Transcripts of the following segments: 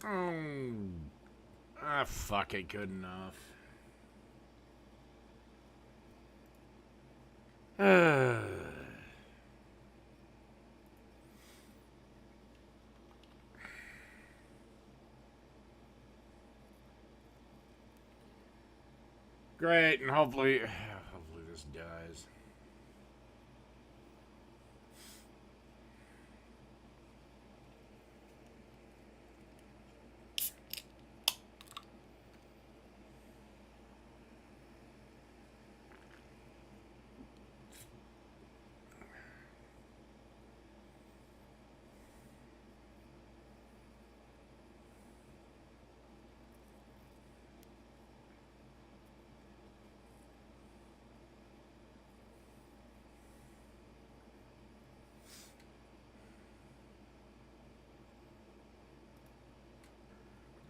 Oh. Ah, fuck it. Good enough. Great, and hopefully this dies.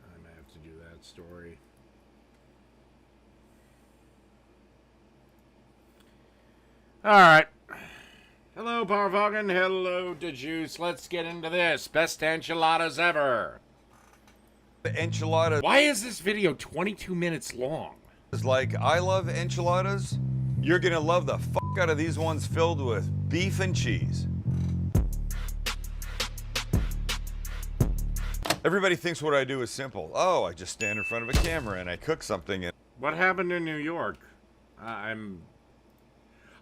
I may have to do that story. Alright. Hello, Parvogan. Hello, DeJuice. Let's get into this. Best enchiladas ever. The enchilada Why is this video 22 minutes long? is like, I love enchiladas. You're gonna love the fuck out of these ones filled with beef and cheese. Everybody thinks what I do is simple. Oh, I just stand in front of a camera and I cook something. And What happened in New York?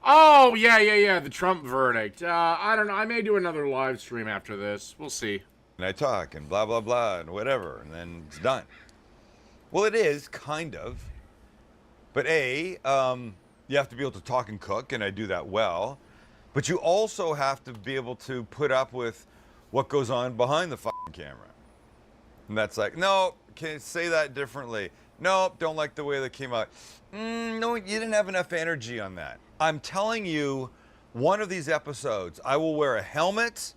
Oh, yeah, the Trump verdict. I don't know. I may do another live stream after this. We'll see. I talk and blah, blah, blah, and whatever, and then it's done. Well, it is, kind of. But you have to be able to talk and cook, and I do that well. But you also have to be able to put up with what goes on behind the fucking camera. And that's like, no, can you say that differently? Nope, don't like the way that came out. No, you didn't have enough energy on that. I'm telling you, one of these episodes, I will wear a helmet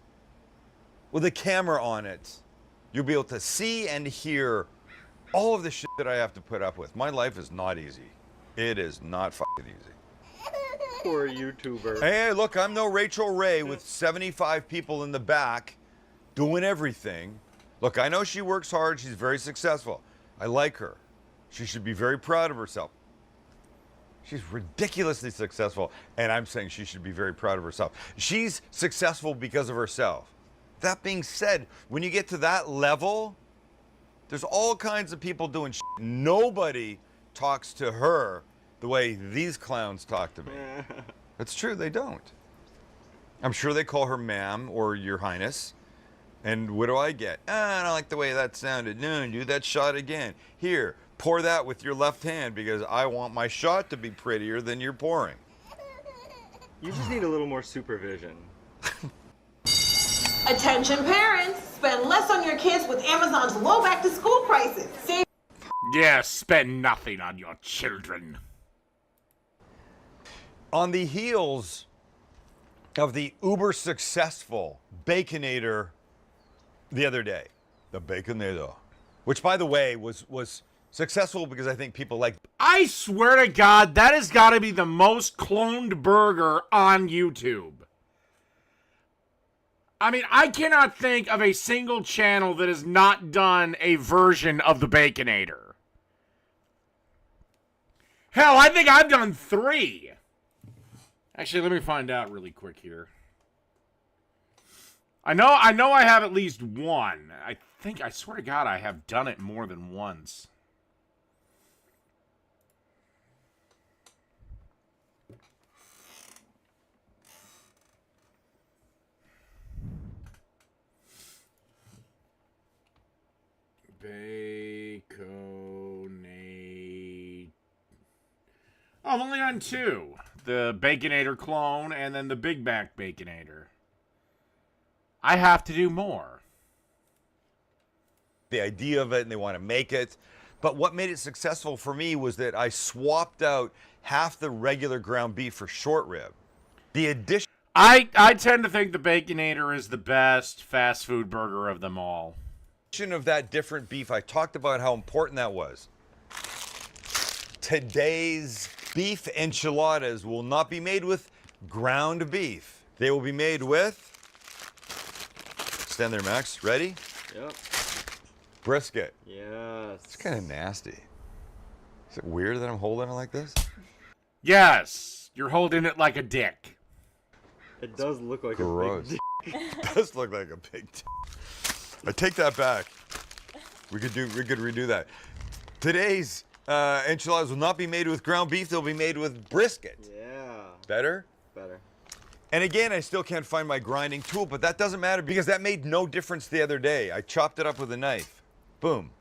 with a camera on it. You'll be able to see and hear all of the shit that I have to put up with. My life is not easy. It is not fucking easy. Poor YouTuber. Hey, look, I'm no Rachel Ray with 75 people in the back doing everything. Look, I know she works hard. She's very successful. I like her. She should be very proud of herself. She's ridiculously successful, and I'm saying she should be very proud of herself. She's successful because of herself. That being said, when you get to that level, there's all kinds of people doing shit. Nobody talks to her the way these clowns talk to me. That's true, they don't. I'm sure they call her ma'am or your highness. And what do I get? I don't like the way that sounded. No, do that shot again. Here, pour that with your left hand because I want my shot to be prettier than you're pouring. You just need a little more supervision. Attention parents, spend less on your kids with Amazon's low back to school prices. Save Yeah, spend nothing on your children. On the heels of the uber successful Baconator the other day, the Baconator, which by the way was successful because I think people like. I swear to God, that has got to be the most cloned burger on YouTube. I mean, I cannot think of a single channel that has not done a version of the Baconator. Hell, I think I've done 3. Actually, let me find out really quick here. I know I have at least one. I swear to God, I have done it more than once. Baconate. Oh, I'm only on 2. The Baconator clone and then the Big Mac Baconator. I have to do more. The idea of it and they want to make it. But what made it successful for me was that I swapped out half the regular ground beef for short rib. The addition I tend to think the Baconator is the best fast food burger of them all. of that different beef, I talked about how important that was. Today's beef enchiladas will not be made with ground beef. They will be made with, stand there, Max, ready? Yep. brisket. Yes. It's kind of nasty. Is it weird that I'm holding it like this? Yes, you're holding it like a dick. It does look like Gross. a big It does look like a big I take that back. We could redo that. Today's enchiladas will not be made with ground beef. They'll be made with brisket. Yeah. Better? Better. And again, I still can't find my grinding tool, but that doesn't matter because that made no difference the other day. I chopped it up with a knife. Boom.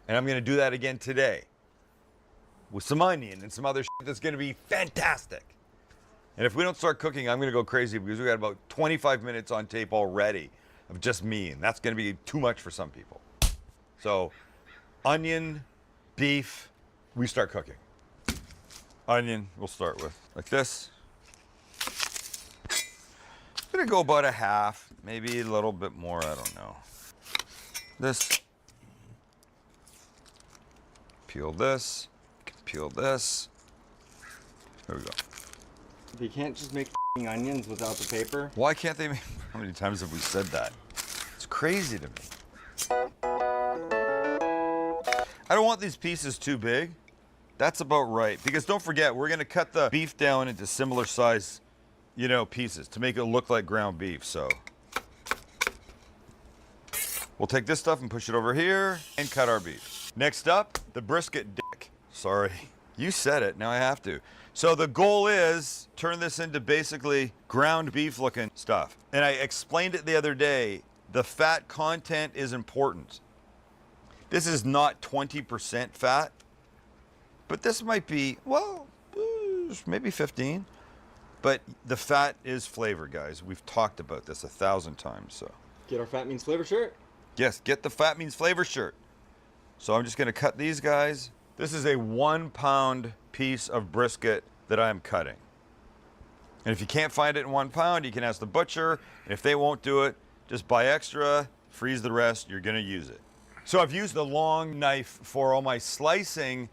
And I'm gonna do that again today with some onion and some other shit that's gonna be fantastic. And if we don't start cooking, I'm gonna go crazy because we got about 25 minutes on tape already of just me, and that's gonna be too much for some people. So, onion, beef, we start cooking. Onion, we'll start with like this. I'm gonna go about a half, maybe a little bit more, I don't know. This. Peel this. Peel this. There we go. You can't just make onions without the paper. Why can't they make? How many times have we said that? It's crazy to me. I don't want these pieces too big. That's about right. Because don't forget, we're gonna cut the beef down into similar size, pieces to make it look like ground beef. So we'll take this stuff and push it over here and cut our beef. Next up, the brisket dick. Sorry, you said it, now I have to. So the goal is turn this into basically ground beef looking stuff. And I explained it the other day, the fat content is important. This is not 20% fat, but this might be, well, maybe 15. But the fat is flavor, guys. We've talked about this 1,000 times, so. Get our Fat Means Flavor shirt. Yes, get the Fat Means Flavor shirt. So I'm just gonna cut these guys. This is a 1 pound piece of brisket that I'm cutting. And if you can't find it in 1 pound, you can ask the butcher. And if they won't do it, just buy extra, freeze the rest, you're gonna use it. So I've used the long knife for all my slicing,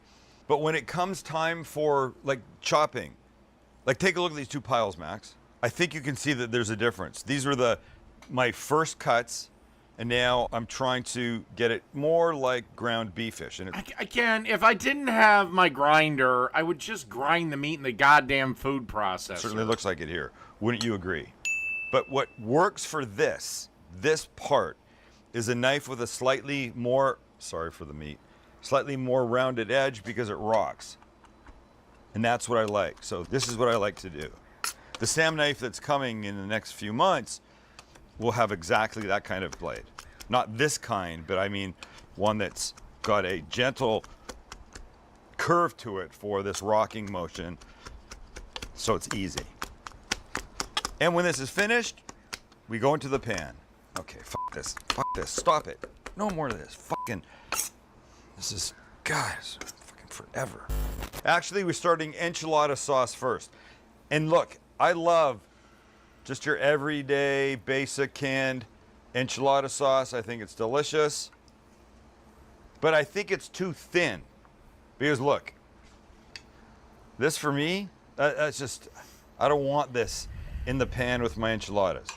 but when it comes time for like chopping, like take a look at these two piles, Max. I think you can see that there's a difference. These were my first cuts, and now I'm trying to get it more like ground beefish. And Again, if I didn't have my grinder, I would just grind the meat in the goddamn food processor. certainly looks like it here. Wouldn't you agree? But what works for this part, is a knife with a slightly more, sorry for the meat, slightly more rounded edge because it rocks. And that's what I like. So this is what I like to do. The Sam knife that's coming in the next few months will have exactly that kind of blade. Not this kind, but I mean one that's got a gentle curve to it for this rocking motion, so it's easy. And when this is finished, we go into the pan. Okay, fuck this, stop it. No more of this, this is, guys, fucking forever. Actually, we're starting enchilada sauce first. And look, I love just your everyday basic canned enchilada sauce. I think it's delicious. But I think it's too thin. Because look, this for me, that's just, I don't want this in the pan with my enchiladas.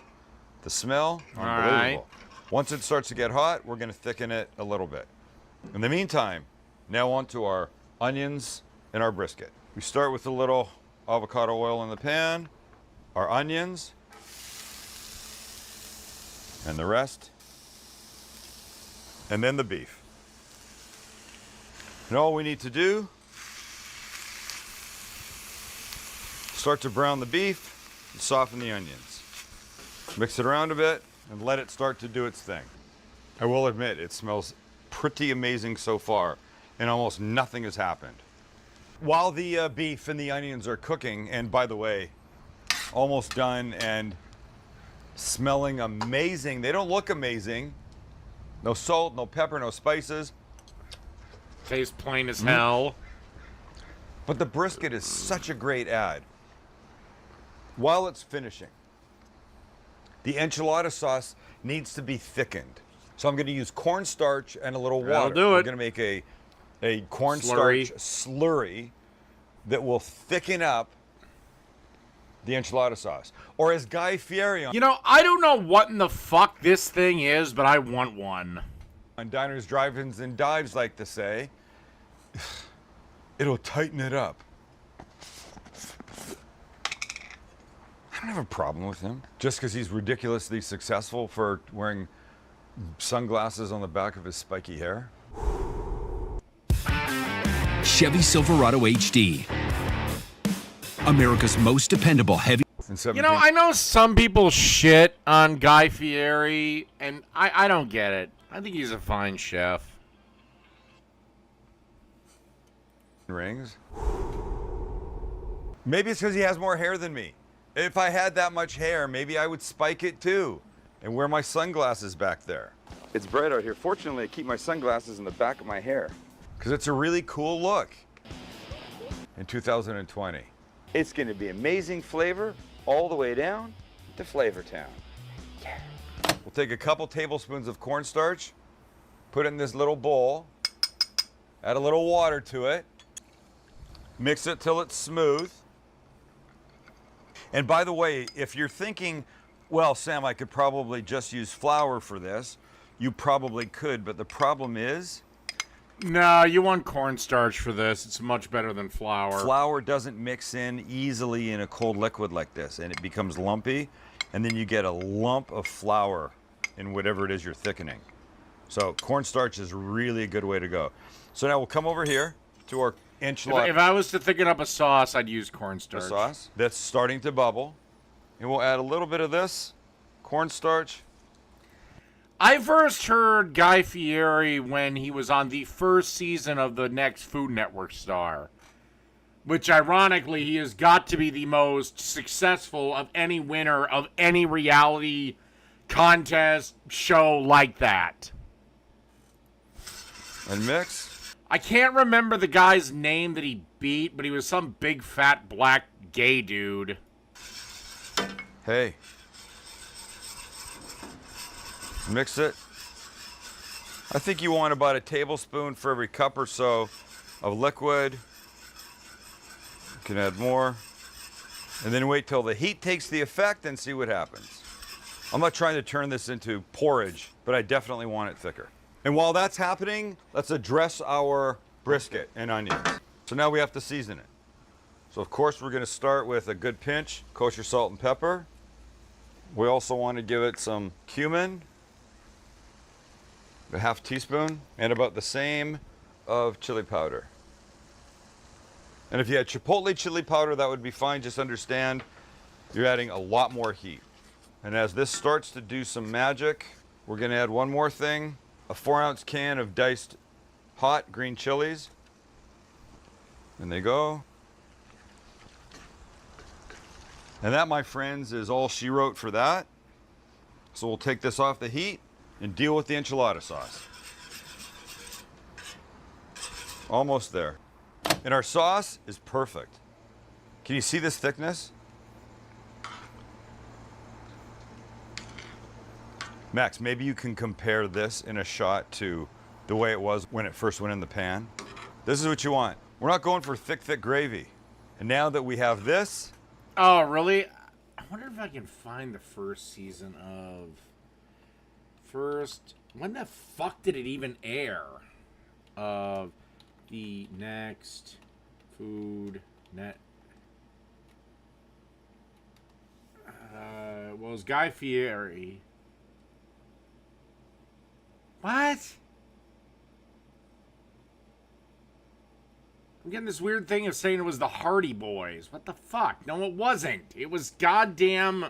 The smell, unbelievable. right. Once it starts to get hot, we're gonna thicken it a little bit. In the meantime, now on to our onions and our brisket. We start with a little avocado oil in the pan, our onions, and the rest, and then the beef. And all we need to do, start to brown the beef and soften the onions. Mix it around a bit and let it start to do its thing. I will admit, it smells pretty amazing so far, and almost nothing has happened. While the beef and the onions are cooking, and by the way, almost done and smelling amazing. They don't look amazing. No salt, no pepper, no spices. Tastes plain as hell. But the brisket is such a great add. While it's finishing, the enchilada sauce needs to be thickened. So I'm going to use cornstarch and a little water. That'll do it. We're going to make a cornstarch slurry that will thicken up the enchilada sauce. Or as Guy Fieri on... I don't know what in the fuck this thing is, but I want one. On diners, drive-ins, and dives like to say, it'll tighten it up. I don't have a problem with him. Just because he's ridiculously successful for wearing sunglasses on the back of his spiky hair. Chevy Silverado HD. America's most dependable heavy. You know, I know some people shit on Guy Fieri, and I don't get it. I think he's a fine chef. Rings. Maybe it's because he has more hair than me. If I had that much hair, maybe I would spike it too and wear my sunglasses back there. It's bright out here. Fortunately, I keep my sunglasses in the back of my hair. Because it's a really cool look in 2020. It's going to be amazing flavor all the way down to Flavor Town. Yeah. We'll take a couple tablespoons of cornstarch, put it in this little bowl, add a little water to it, mix it till it's smooth. And by the way, if you're thinking, well, Sam, I could probably just use flour for this, you probably could, but the problem is, no, you want cornstarch for this. It's much better than flour. Flour doesn't mix in easily in a cold liquid like this, and it becomes lumpy, and then you get a lump of flour in whatever it is you're thickening. So cornstarch is really a good way to go. So now we'll come over here to our enchilada. If I was to thicken up a sauce, I'd use cornstarch. The sauce that's starting to bubble, and we'll add a little bit of this cornstarch. I first heard Guy Fieri when he was on the first season of the next Food Network star, which ironically he has got to be the most successful of any winner of any reality contest show like that. And mix. I can't remember the guy's name that he beat, but he was some big fat black gay dude. Hey. Mix it. I think you want about a tablespoon for every cup or so of liquid. You can add more. And then wait till the heat takes the effect and see what happens. I'm not trying to turn this into porridge, but I definitely want it thicker. And while that's happening, let's address our brisket and onions. So now we have to season it. So of course we're going to start with a good pinch, kosher salt and pepper. We also want to give it some cumin, a half teaspoon, and about the same of chili powder. And if you had chipotle chili powder, that would be fine. Just understand you're adding a lot more heat. And as this starts to do some magic, we're going to add one more thing, a 4-ounce can of diced hot green chilies. And they go. And that, my friends, is all she wrote for that. So we'll take this off the heat and deal with the enchilada sauce. Almost there. And our sauce is perfect. Can you see this thickness? Max, maybe you can compare this in a shot to the way it was when it first went in the pan. This is what you want. We're not going for thick, thick gravy. And now that we have this. Oh, really? I wonder if I can find the first season of... When the fuck did it even air? Of the next Food Net... well, it was Guy Fieri. What? I'm getting this weird thing of saying it was the Hardy Boys. What the fuck? No, it wasn't. It was goddamn...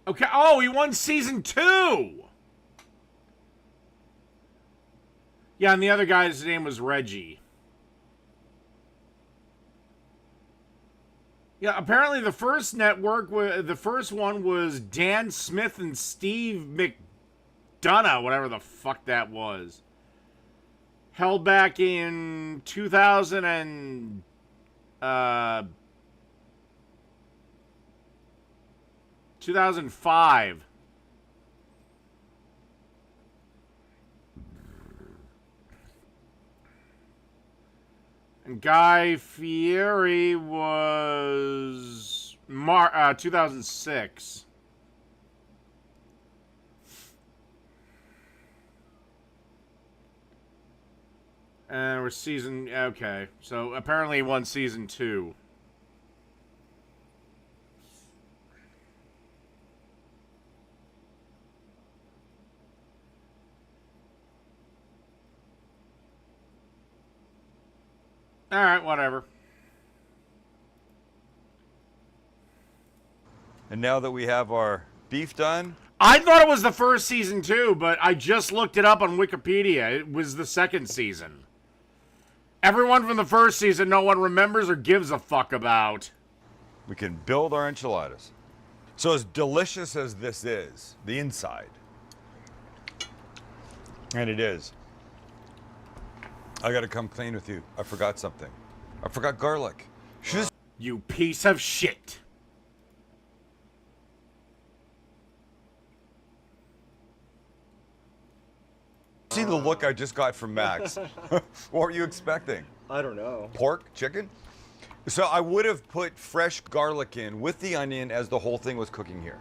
Okay, oh, he won season 2! Yeah, and the other guy's name was Reggie. Yeah, apparently the first network, the first one was Dan Smith and Steve McDonough, whatever the fuck that was. Held back in 2005. And Guy Fieri was 2006. And we're season... Okay. So apparently he won season 2. Alright, whatever. And now that we have our beef done, I thought it was the first season too, but I just looked it up on Wikipedia. It was the second season. Everyone from the first season no one remembers or gives a fuck about. we can build our enchiladas. So as delicious as this is, the inside, and it is, I gotta come clean with you. I forgot something. I forgot garlic. Should You piece of shit. see the look I just got from Max. What were you expecting? I don't know. Pork? Chicken? So I would have put fresh garlic in with the onion as the whole thing was cooking here.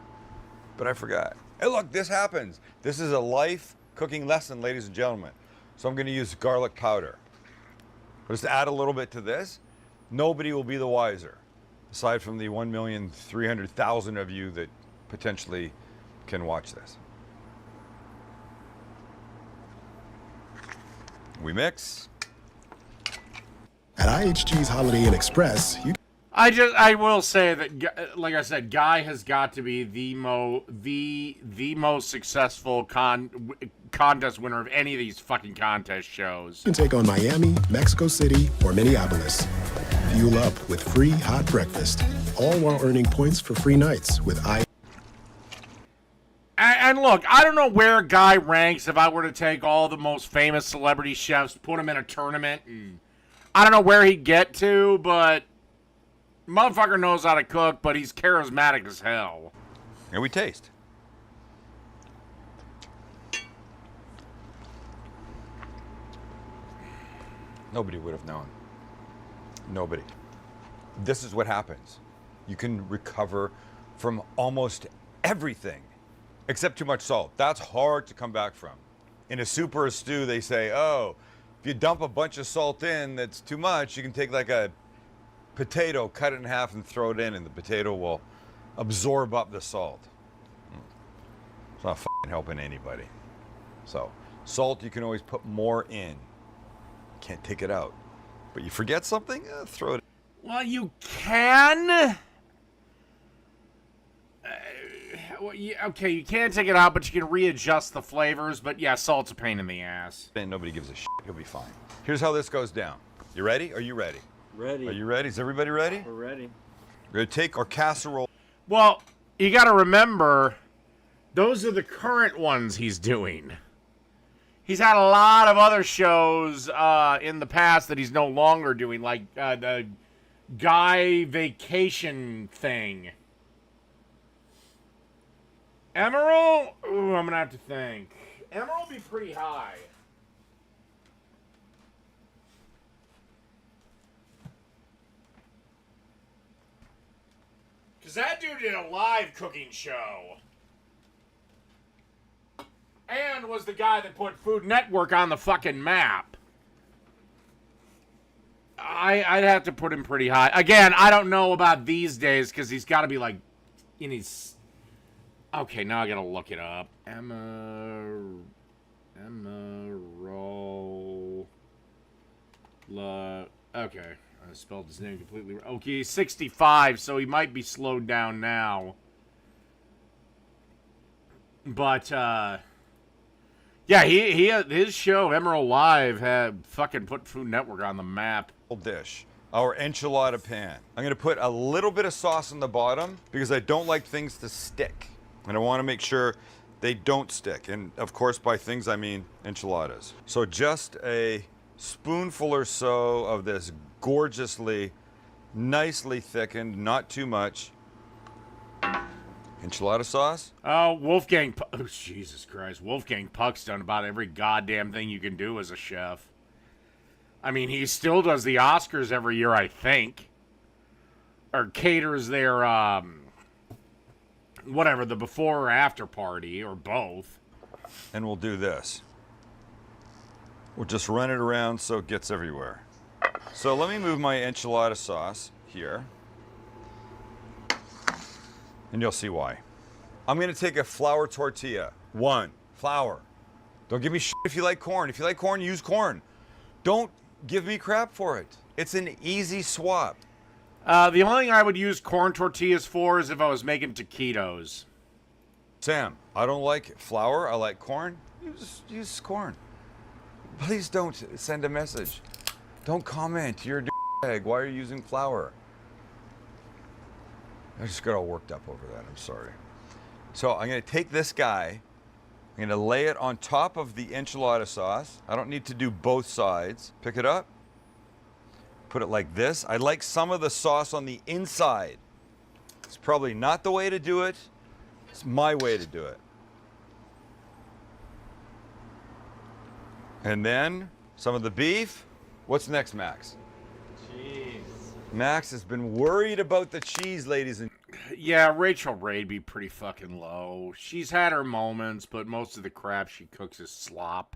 But I forgot. Hey, look, this happens. This is a life cooking lesson, ladies and gentlemen. So I'm going to use garlic powder. Just add a little bit to this. Nobody will be the wiser, aside from the 1,300,000 of you that potentially can watch this. We mix. At IHG's Holiday Inn Express, you I will say that, like I said, Guy has got to be the most successful contest winner of any of these fucking contest shows. can take on Miami, Mexico City, or Minneapolis. Fuel up with free hot breakfast, all while earning points for free nights with And look, I don't know where Guy ranks if I were to take all the most famous celebrity chefs, put him in a tournament, and I don't know where he'd get to, but motherfucker knows how to cook, but he's charismatic as hell. And we taste. Nobody would have known. Nobody. This is what happens. You can recover from almost everything except too much salt. That's hard to come back from. In a soup or a stew, they say, oh, if you dump a bunch of salt in that's too much, you can take like a potato, cut it in half and throw it in, and the potato will absorb up the salt. It's not fucking helping anybody. So, salt you can always put more in. Can't take it out. But you forget something, throw it. Well, you can. Okay, you can take it out, but you can readjust the flavors. But yeah, salt's a pain in the ass. And nobody gives a shit. You'll be fine. Here's how this goes down. You ready? Are you ready? Ready. Are you ready? Is everybody ready? We're ready. We're gonna take our casserole. Well, you got to remember, those are the current ones he's doing. He's had a lot of other shows in the past that he's no longer doing, like the Guy Vacation thing. Emerald? Ooh, I'm going to have to think. Emerald be pretty high. Because that dude did a live cooking show. And was the guy that put Food Network on the fucking map. I'd have to put him pretty high. Again, I don't know about these days because he's got to be like in his... Okay, now I gotta look it up. Emerald. Okay, I spelled his name completely wrong. Okay, he's 65, so he might be slowed down now. But, yeah, he his show, Emerald Live, had fucking put Food Network on the map. Dish, our enchilada pan. I'm gonna put a little bit of sauce on the bottom because I don't like things to stick. And I want to make sure they don't stick. And of course, by things, I mean enchiladas. So just a spoonful or so of this gorgeously, nicely thickened, not too much, enchilada sauce. Oh, Wolfgang, oh, Jesus Christ. Wolfgang Puck's done about every goddamn thing you can do as a chef. I mean, he still does the Oscars every year, I think. Or caters their, whatever, the before or after party, or both. And we'll do this. We'll just run it around so it gets everywhere. So let me move my enchilada sauce here. And you'll see why. I'm gonna take a flour tortilla. Flour. Don't give me shit if you like corn. If you like corn, use corn. Don't give me crap for it. It's an easy swap. The only thing I would use corn tortillas for is if I was making taquitos. Sam, I don't like flour, I like corn. Use corn. Please don't send a message. Don't comment, you're a d***bag. Why are you using flour? I just got all worked up over that, I'm sorry. So I'm gonna take this guy, I'm gonna lay it on top of the enchilada sauce. I don't need to do both sides. Pick it up, put it like this. I like some of the sauce on the inside. It's probably not the way to do it. It's my way to do it. And then some of the beef. What's next, Max? Cheese. Max has been worried about the cheese, ladies and... Yeah, Rachel Ray'd be pretty fucking low. She's had her moments, but most of the crap she cooks is slop.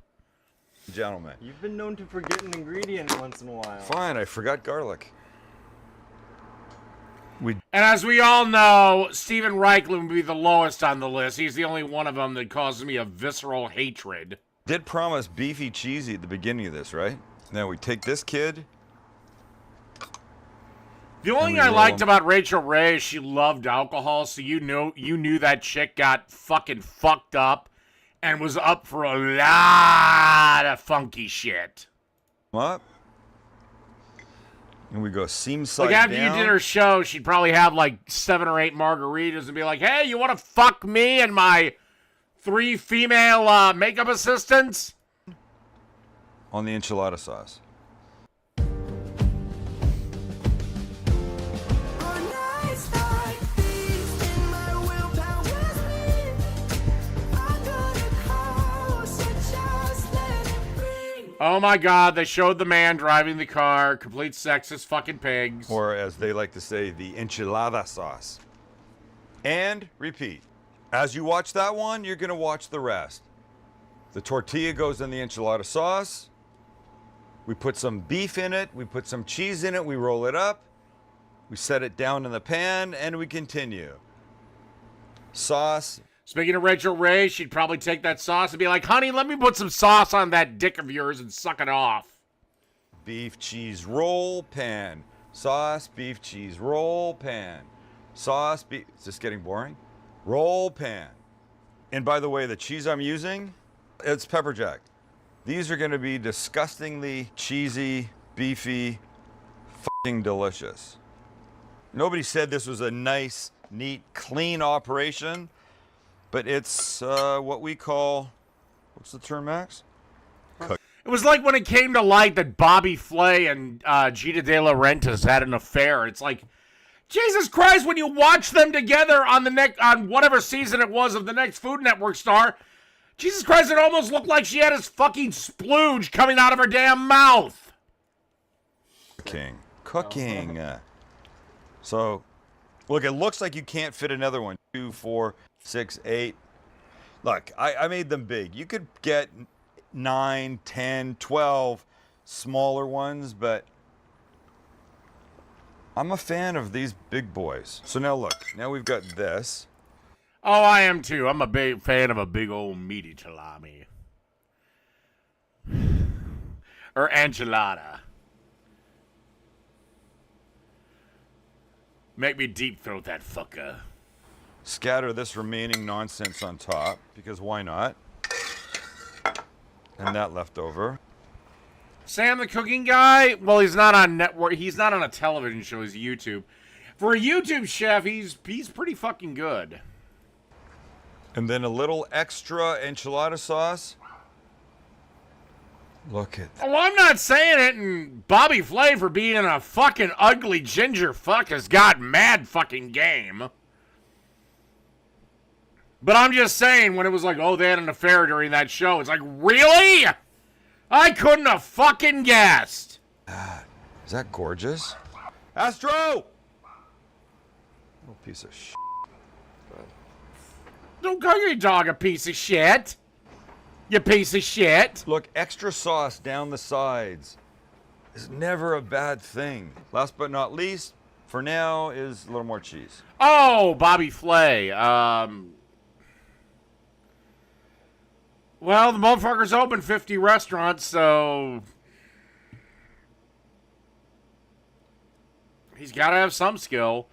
gentlemen. You've been known to forget an ingredient once in a while. Fine, I forgot garlic. And as we all know, Steven Reichland would be the lowest on the list. He's the only one of them that causes me a visceral hatred. Did promise beefy cheesy at the beginning of this, right? Now we take this kid. The only thing I liked about Rachel Ray is she loved alcohol, so you knew that chick got fucking fucked up and was up for a lot of funky shit. Up. And we go seam side like after down. you did her show, she'd probably have like 7 or 8 margaritas and be like, "Hey, you want to fuck me and my 3 female makeup assistants?" On the enchilada sauce. Oh my god, they showed the man driving the car, complete sexist fucking pigs. Or as they like to say, the enchilada sauce. And repeat. As you watch that one, you're going to watch the rest. The tortilla goes in the enchilada sauce. We put some beef in it. We put some cheese in it. We roll it up. We set it down in the pan, and we continue. Sauce. Speaking of Rachel Ray, she'd probably take that sauce and be like, "Honey, let me put some sauce on that dick of yours and suck it off." Beef, cheese, roll, pan. Sauce, beef, cheese, roll, pan. Sauce, beef. Is this getting boring? Roll, pan. And by the way, the cheese I'm using, it's pepper jack. These are going to be disgustingly cheesy, beefy, fucking delicious. Nobody said this was a nice, neat, clean operation, but it's what we call, what's the term, Max? It was like when it came to light that Bobby Flay and Gita De Laurentiis had an affair. It's like, Jesus Christ, when you watch them together on on whatever season it was of the next Food Network star, Jesus Christ, it almost looked like she had his fucking splooge coming out of her damn mouth. Cooking. So, look, it looks like you can't fit another one. 2, 4, 6, 8. Look, I made them big. You could get 9, 10, 12 smaller ones, but I'm a fan of these big boys. So now look, now we've got this. Oh, I am too. I'm a big fan of a big old meaty salami. Or enchilada. Make me deep throat that fucker. Scatter this remaining nonsense on top, because why not? And that left over. Sam the cooking guy, well, he's not on network. He's not on a television show. He's YouTube. For a YouTube chef, he's pretty fucking good. And then a little extra enchilada sauce. Look at that. Well, I'm not saying it, and Bobby Flay for being a fucking ugly ginger fuck has got mad fucking game. But I'm just saying, when it was like, oh, they had an affair during that show, it's like, really? I couldn't have fucking guessed. Is that gorgeous? Astro! Little piece of shit. Don't call your dog a piece of shit. You piece of shit. Look, extra sauce down the sides is never a bad thing. Last but not least, for now, is a little more cheese. Oh, Bobby Flay. Well, the motherfucker's opened 50 restaurants, so he's got to have some skill.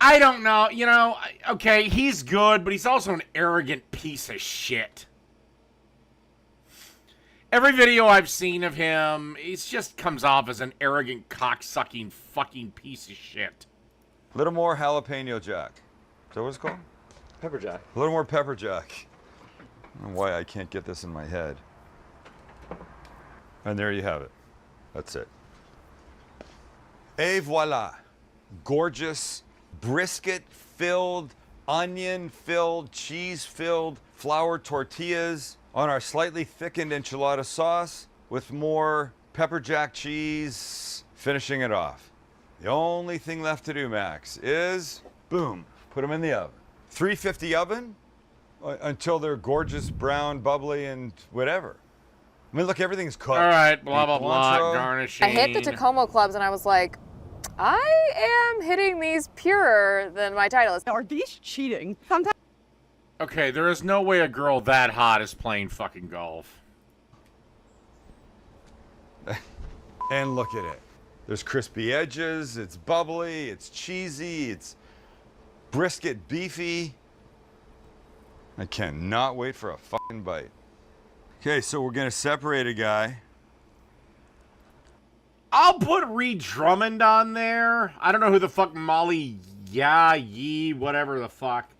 I don't know. You know, okay, he's good, but he's also an arrogant piece of shit. Every video I've seen of him, he just comes off as an arrogant, cocksucking, fucking piece of shit. Little more jalapeno jack. Is that what it's called? Pepper jack. A little more pepper jack. I don't know why I can't get this in my head. And there you have it. That's it. Et voila. Gorgeous, brisket-filled, onion-filled, cheese-filled flour tortillas on our slightly thickened enchilada sauce with more pepper jack cheese, finishing it off. The only thing left to do, Max, is, boom, put them in the oven. 350 oven until they're gorgeous, brown, bubbly, and whatever. I mean, look, everything's cooked. All right, blah, blah, Beef blah, cilantro. garnishing. I hit the Tacoma clubs and I was like, I am hitting these purer than my Titleist. Are these cheating? Sometimes. Okay, there is no way a girl that hot is playing fucking golf. And look at it. There's crispy edges, it's bubbly, it's cheesy, it's brisket beefy. I cannot wait for a fucking bite. Okay, so we're gonna separate a guy. I'll put Reed Drummond on there. I don't know who the fuck Molly Yee, whatever the fuck.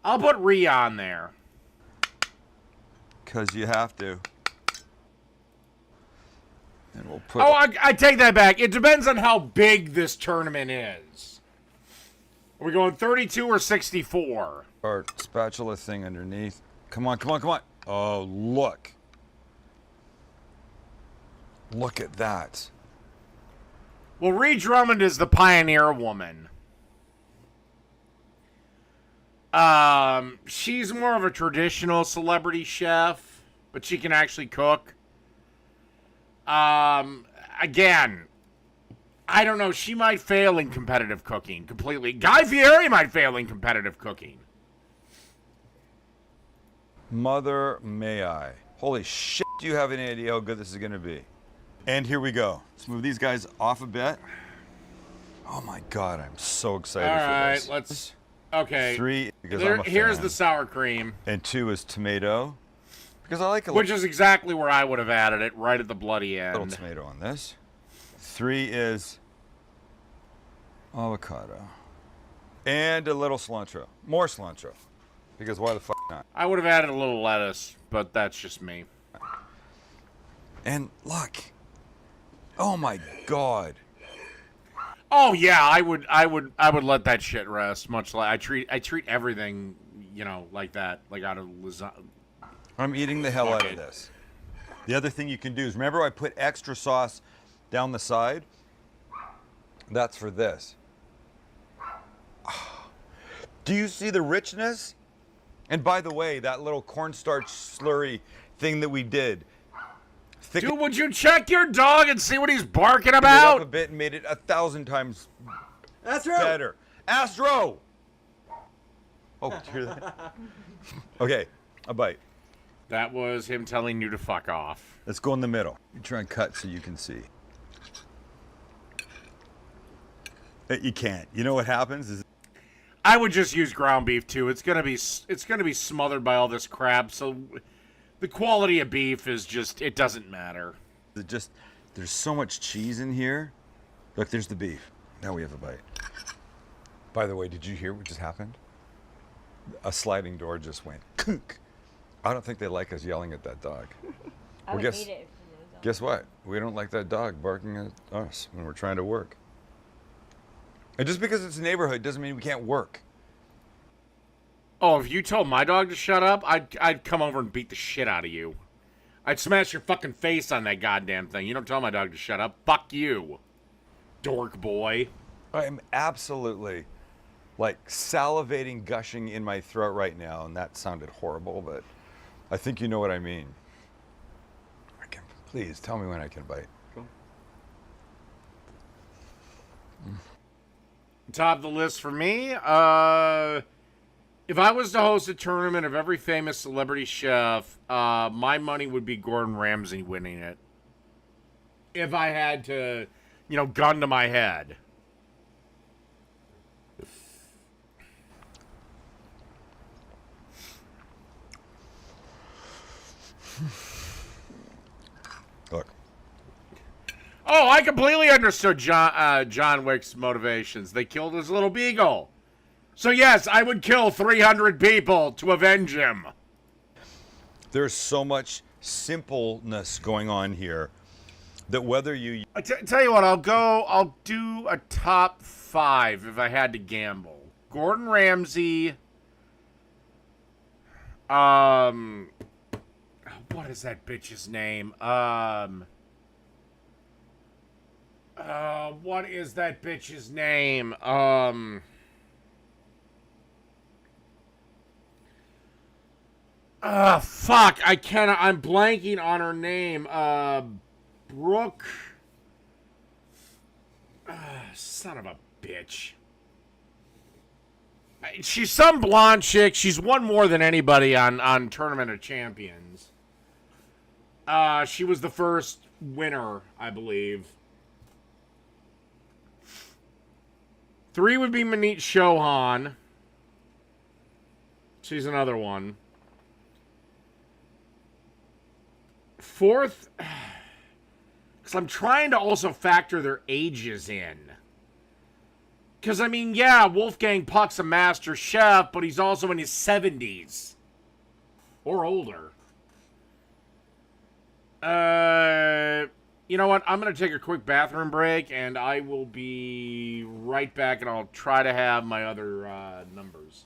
I'll put Ree on there. Cause you have to. And we'll put Oh, I take that back. It depends on how big this tournament is. Are we going 32 or 64? our spatula thing underneath. Come on, come on, come on. Oh, look. Look at that. Well, Ree Drummond is the pioneer woman. She's more of a traditional celebrity chef, but she can actually cook. Again, I don't know. She might fail in competitive cooking completely. Guy Fieri might fail in competitive cooking. Mother may I. Holy shit, do you have any idea how good this is going to be? And here we go. Let's move these guys off a bit. Oh my God, I'm so excited All for right, this. let's... Okay. 3, because I'm a here's fan. the sour cream. And 2 is tomato. Because I like a Which is exactly where I would have added it, right at the bloody little end. tomato on this. 3 is avocado. And a little cilantro. More cilantro. Because why the fuck not? I would have added a little lettuce, but that's just me. And look. Oh my God. Oh yeah, I would let that shit rest. Much like I treat everything, you know, like that, like out of lasagna. I'm eating the hell Fuck out it. of this. The other thing you can do is, remember I put extra sauce down the side? That's for this. Do you see the richness? And by the way, that little cornstarch slurry thing that we did, thickened Dude, would you check your dog and see what he's barking it up a about? bit and made it 1,000 times Astro! better. Astro! Oh, did you hear that? Okay, a bite. That was him telling you to fuck off. Let's go in the middle. You try and cut so you can see. You can't. You know what happens is I would just use ground beef too. It's gonna be smothered by all this crap. So the quality of beef is just, it doesn't matter. there's so much cheese in here. Look, there's the beef. Now we have a bite. By the way, did you hear what just happened? A sliding door just went kunk. I don't think they like us yelling at that dog. I would guess, eat it. guess what? We don't like that dog barking at us when we're trying to work. And just because it's a neighborhood doesn't mean we can't work. Oh, if you told my dog to shut up, I'd come over and beat the shit out of you. I'd smash your fucking face on that goddamn thing. You don't tell my dog to shut up. Fuck you, dork boy. I am absolutely like salivating, gushing in my throat right now, and that sounded horrible, but I think you know what I mean. Please tell me when I can bite. Top of the list for me, if I was to host a tournament of every famous celebrity chef, my money would be Gordon Ramsay winning it. If I had to, gun to my head. Look. Oh, I completely understood John Wick's motivations. They killed his little beagle. So yes, I would kill 300 people to avenge him. There's so much simpleness going on here that whether you... Tell you what, I'll do a top 5 if I had to gamble. Gordon Ramsay. What is that bitch's name? What is that bitch's name? Fuck, I cannot, I'm blanking on her name. Brooke. Son of a bitch. She's some blonde chick. She's won more than anybody on Tournament of Champions. She was the first winner, I believe. 3 would be Manit Chauhan. She's another one. 4th, because I'm trying to also factor their ages in. Because, I mean, yeah, Wolfgang Puck's a master chef, but he's also in his 70s. Or older. You know what? I'm going to take a quick bathroom break, and I will be right back, and I'll try to have my other numbers.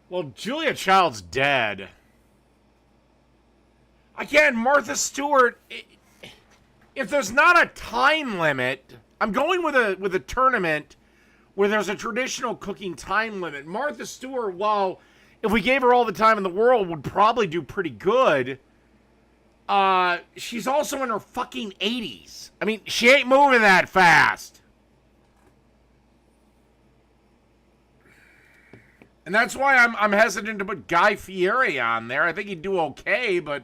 Well, Julia Child's dead. Again, Martha Stewart. If there's not a time limit, I'm going with a tournament where there's a traditional cooking time limit. Martha Stewart, while if we gave her all the time in the world, would probably do pretty good. She's also in her fucking 80s. I mean, she ain't moving that fast. And that's why I'm hesitant to put Guy Fieri on there. I think he'd do okay, but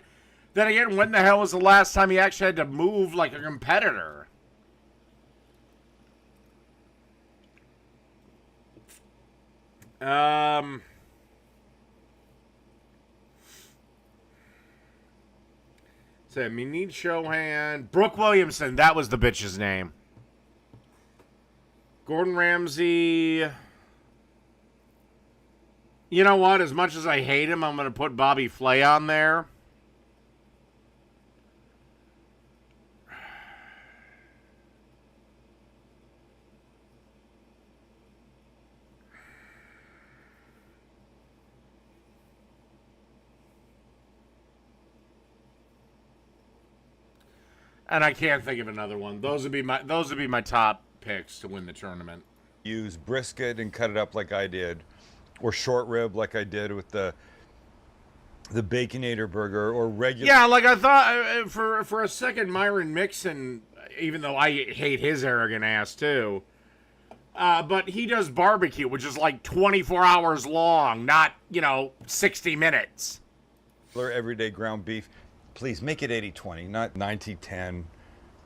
then again, when the hell was the last time he actually had to move like a competitor? So Manit Chauhan, Brooke Williamson, that was the bitch's name. Gordon Ramsay. You know what? As much as I hate him, I'm going to put Bobby Flay on there. And I can't think of another one. Those would be my top picks to win the tournament. Use brisket and cut it up like I did, or short rib like I did with the Baconator burger, or regular. Yeah, like I thought for a second, Myron Mixon, even though I hate his arrogant ass too, but he does barbecue, which is like 24 hours long, not 60 minutes. Everyday ground beef. Please make it 80-20, not 90-10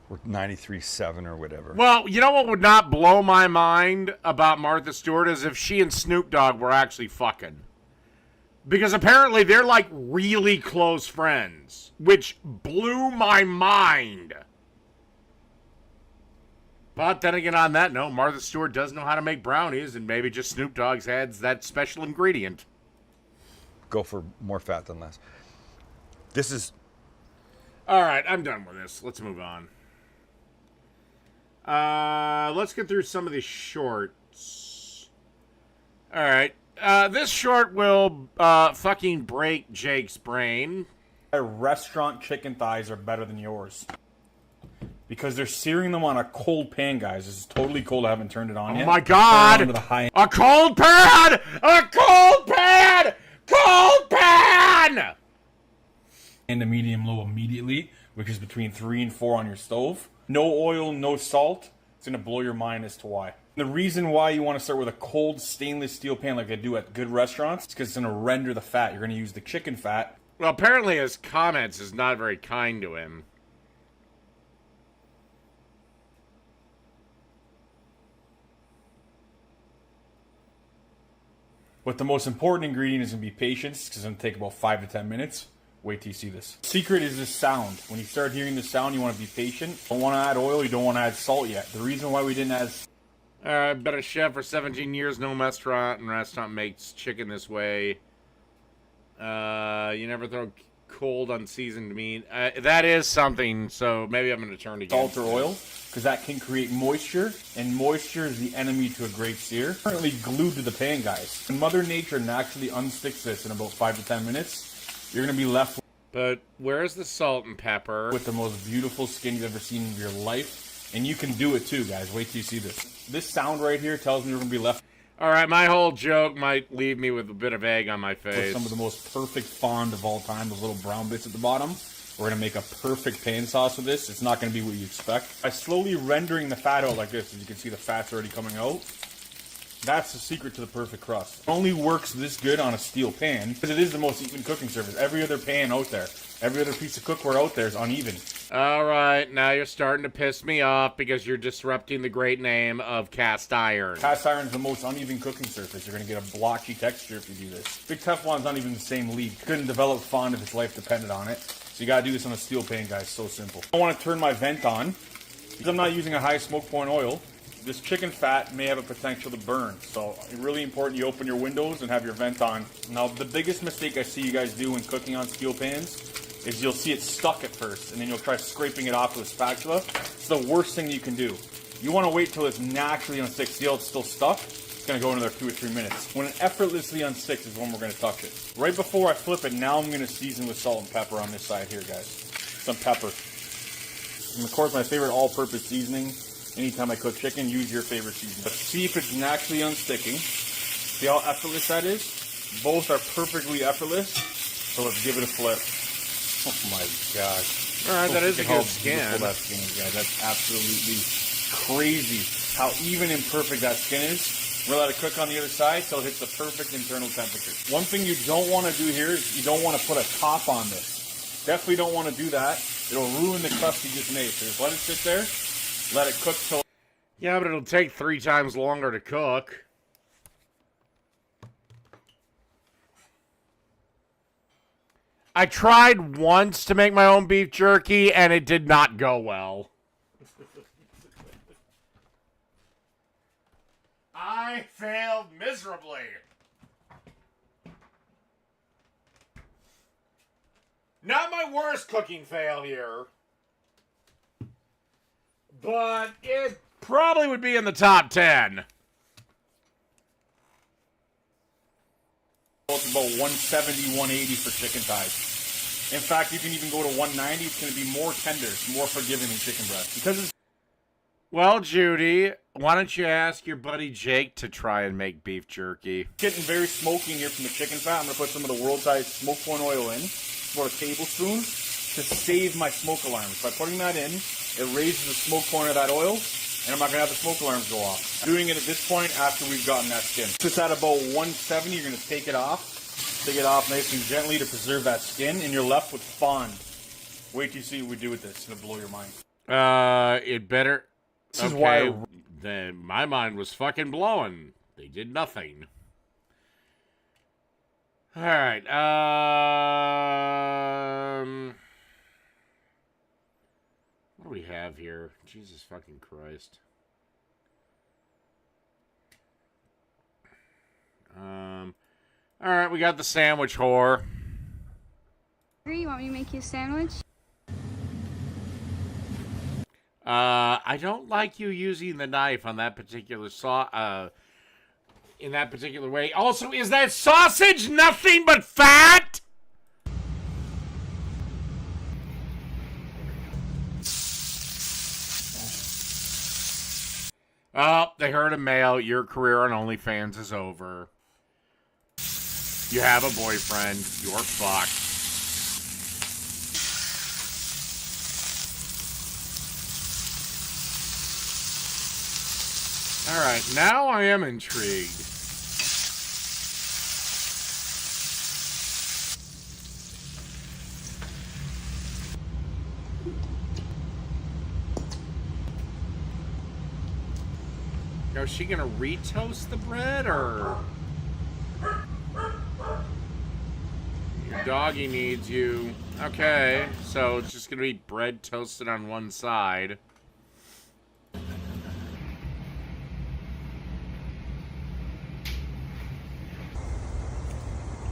or 93-7 or whatever. Well, you know what would not blow my mind about Martha Stewart is if she and Snoop Dogg were actually fucking. Because apparently they're like really close friends, which blew my mind. But then again, on that note, Martha Stewart does know how to make brownies, and maybe just Snoop Dogg's adds that special ingredient. Go for more fat than less. This is... All right, I'm done with this. Let's move on. Let's get through some of these shorts. All right. This short will fucking break Jake's brain. Restaurant chicken thighs are better than yours. Because they're searing them on a cold pan, guys. This is totally cold. I haven't turned it on yet. Oh my god! A cold pan! A cold pan! Cold pan! And a medium low immediately, which is between 3 and 4 on your stove. No oil, no salt. It's going to blow your mind as to why. The reason why you want to start with a cold stainless steel pan like they do at good restaurants is because it's going to render the fat. You're going to use the chicken fat. Well, apparently his comments is not very kind to him. But the most important ingredient is going to be patience, because it's going to take about 5 to 10 minutes. Wait till you see this. Secret is this sound. When you start hearing the sound, you want to be patient. Don't want to add oil. You don't want to add salt yet. The reason why we didn't add... Been a chef for 17 years, no restaurant makes chicken this way. You never throw cold unseasoned meat. That is something, so maybe I'm going to turn against salt or oil, because that can create moisture, and moisture is the enemy to a great sear. Currently glued to the pan, guys. When Mother Nature naturally unsticks this in about 5 to 10 minutes, you're going to be left... But where's the salt and pepper? ...with the most beautiful skin you've ever seen in your life. And you can do it too, guys. Wait till you see this. This sound right here tells me you're going to be left... Alright, my whole joke might leave me with a bit of egg on my face. ...with some of the most perfect fond of all time, those little brown bits at the bottom. We're going to make a perfect pan sauce with this. It's not going to be what you expect. By slowly rendering the fat out like this, as you can see the fat's already coming out, that's the secret to the perfect crust. It only works this good on a steel pan because it is the most even cooking surface. Every other pan out there, every other piece of cookware out there is uneven. Alright, now you're starting to piss me off because you're disrupting the great name of cast iron. Cast iron is the most uneven cooking surface. You're going to get a blotchy texture if you do this. Big Teflon's not even the same league. Couldn't develop fond if its life depended on it. So you got to do this on a steel pan, guys. So simple. I want to turn my vent on because I'm not using a high smoke point oil. This chicken fat may have a potential to burn, so it's really important you open your windows and have your vent on. Now, the biggest mistake I see you guys do when cooking on steel pans is you'll see it stuck at first, and then you'll try scraping it off with a spatula. It's the worst thing you can do. You want to wait till it's naturally unstick. See how it's still stuck? It's going to go another 2 or 3 minutes. When it effortlessly unsticks is when we're going to touch it. Right before I flip it, now I'm going to season with salt and pepper on this side here, guys. Some pepper. And of course, my favorite all-purpose seasoning. Anytime I cook chicken, use your favorite seasoning. But see if it's naturally unsticking. See how effortless that is? Both are perfectly effortless. So let's give it a flip. Oh my gosh. Alright, that is a good skin. Beautiful that skin is, guys. That's absolutely crazy how even and perfect that skin is. We'll let it cook on the other side till it hits the perfect internal temperature. One thing you don't want to do here is you don't want to put a top on this. Definitely don't want to do that. It'll ruin the crust you just made. So just let it sit there. Let it cook till... Yeah, but it'll take 3 times longer to cook. I tried once to make my own beef jerky, and it did not go well. I failed miserably. Not my worst cooking failure. But it probably would be in the top 10. It's about 170, 180 for chicken thighs. In fact, you can even go to 190. It's going to be more tender, more forgiving than chicken breast. Because it's Well, Judy, why don't you ask your buddy Jake to try and make beef jerky? getting very smoky in here from the chicken fat. I'm going to put some of the world's highest smoke point oil in, about a tablespoon, to save my smoke alarms. By putting that in, it raises the smoke point of that oil, and I'm not going to have the smoke alarms go off. I'm doing it at this point after we've gotten that skin. Just at about 170, you're going to take it off. Take it off nice and gently to preserve that skin, and you're left with fond. Wait till you see what we do with this. It's going to blow your mind. It better... This is why my mind was fucking blowing. They did nothing. All right. What do we have here? Jesus fucking Christ. All right, we got the sandwich whore. You want me to make you a sandwich? I don't like you using the knife on that particular in that particular way. Also, is that sausage nothing but fat? Oh, they heard a mail. Your career on OnlyFans is over. You have a boyfriend. You're fucked. Alright, now I am intrigued. Now, is she gonna re-toast the bread, or... Your doggy needs you. Okay, so it's just gonna be bread toasted on one side.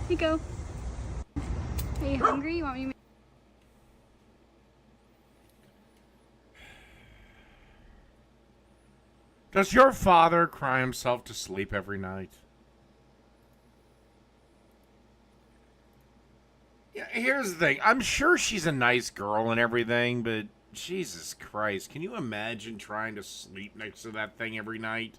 Here you go. Are you hungry? You want me to make... Does your father cry himself to sleep every night? Yeah, here's the thing. I'm sure she's a nice girl and everything, but Jesus Christ, can you imagine trying to sleep next to that thing every night?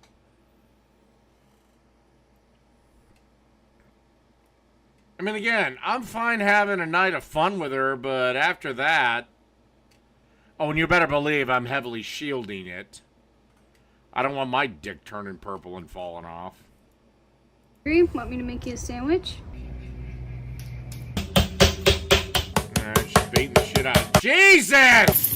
I mean, again, I'm fine having a night of fun with her, but after that... Oh, and you better believe I'm heavily shielding it. I don't want my dick turning purple and falling off. Want me to make you a sandwich? Alright, she's beating the shit out. Jesus!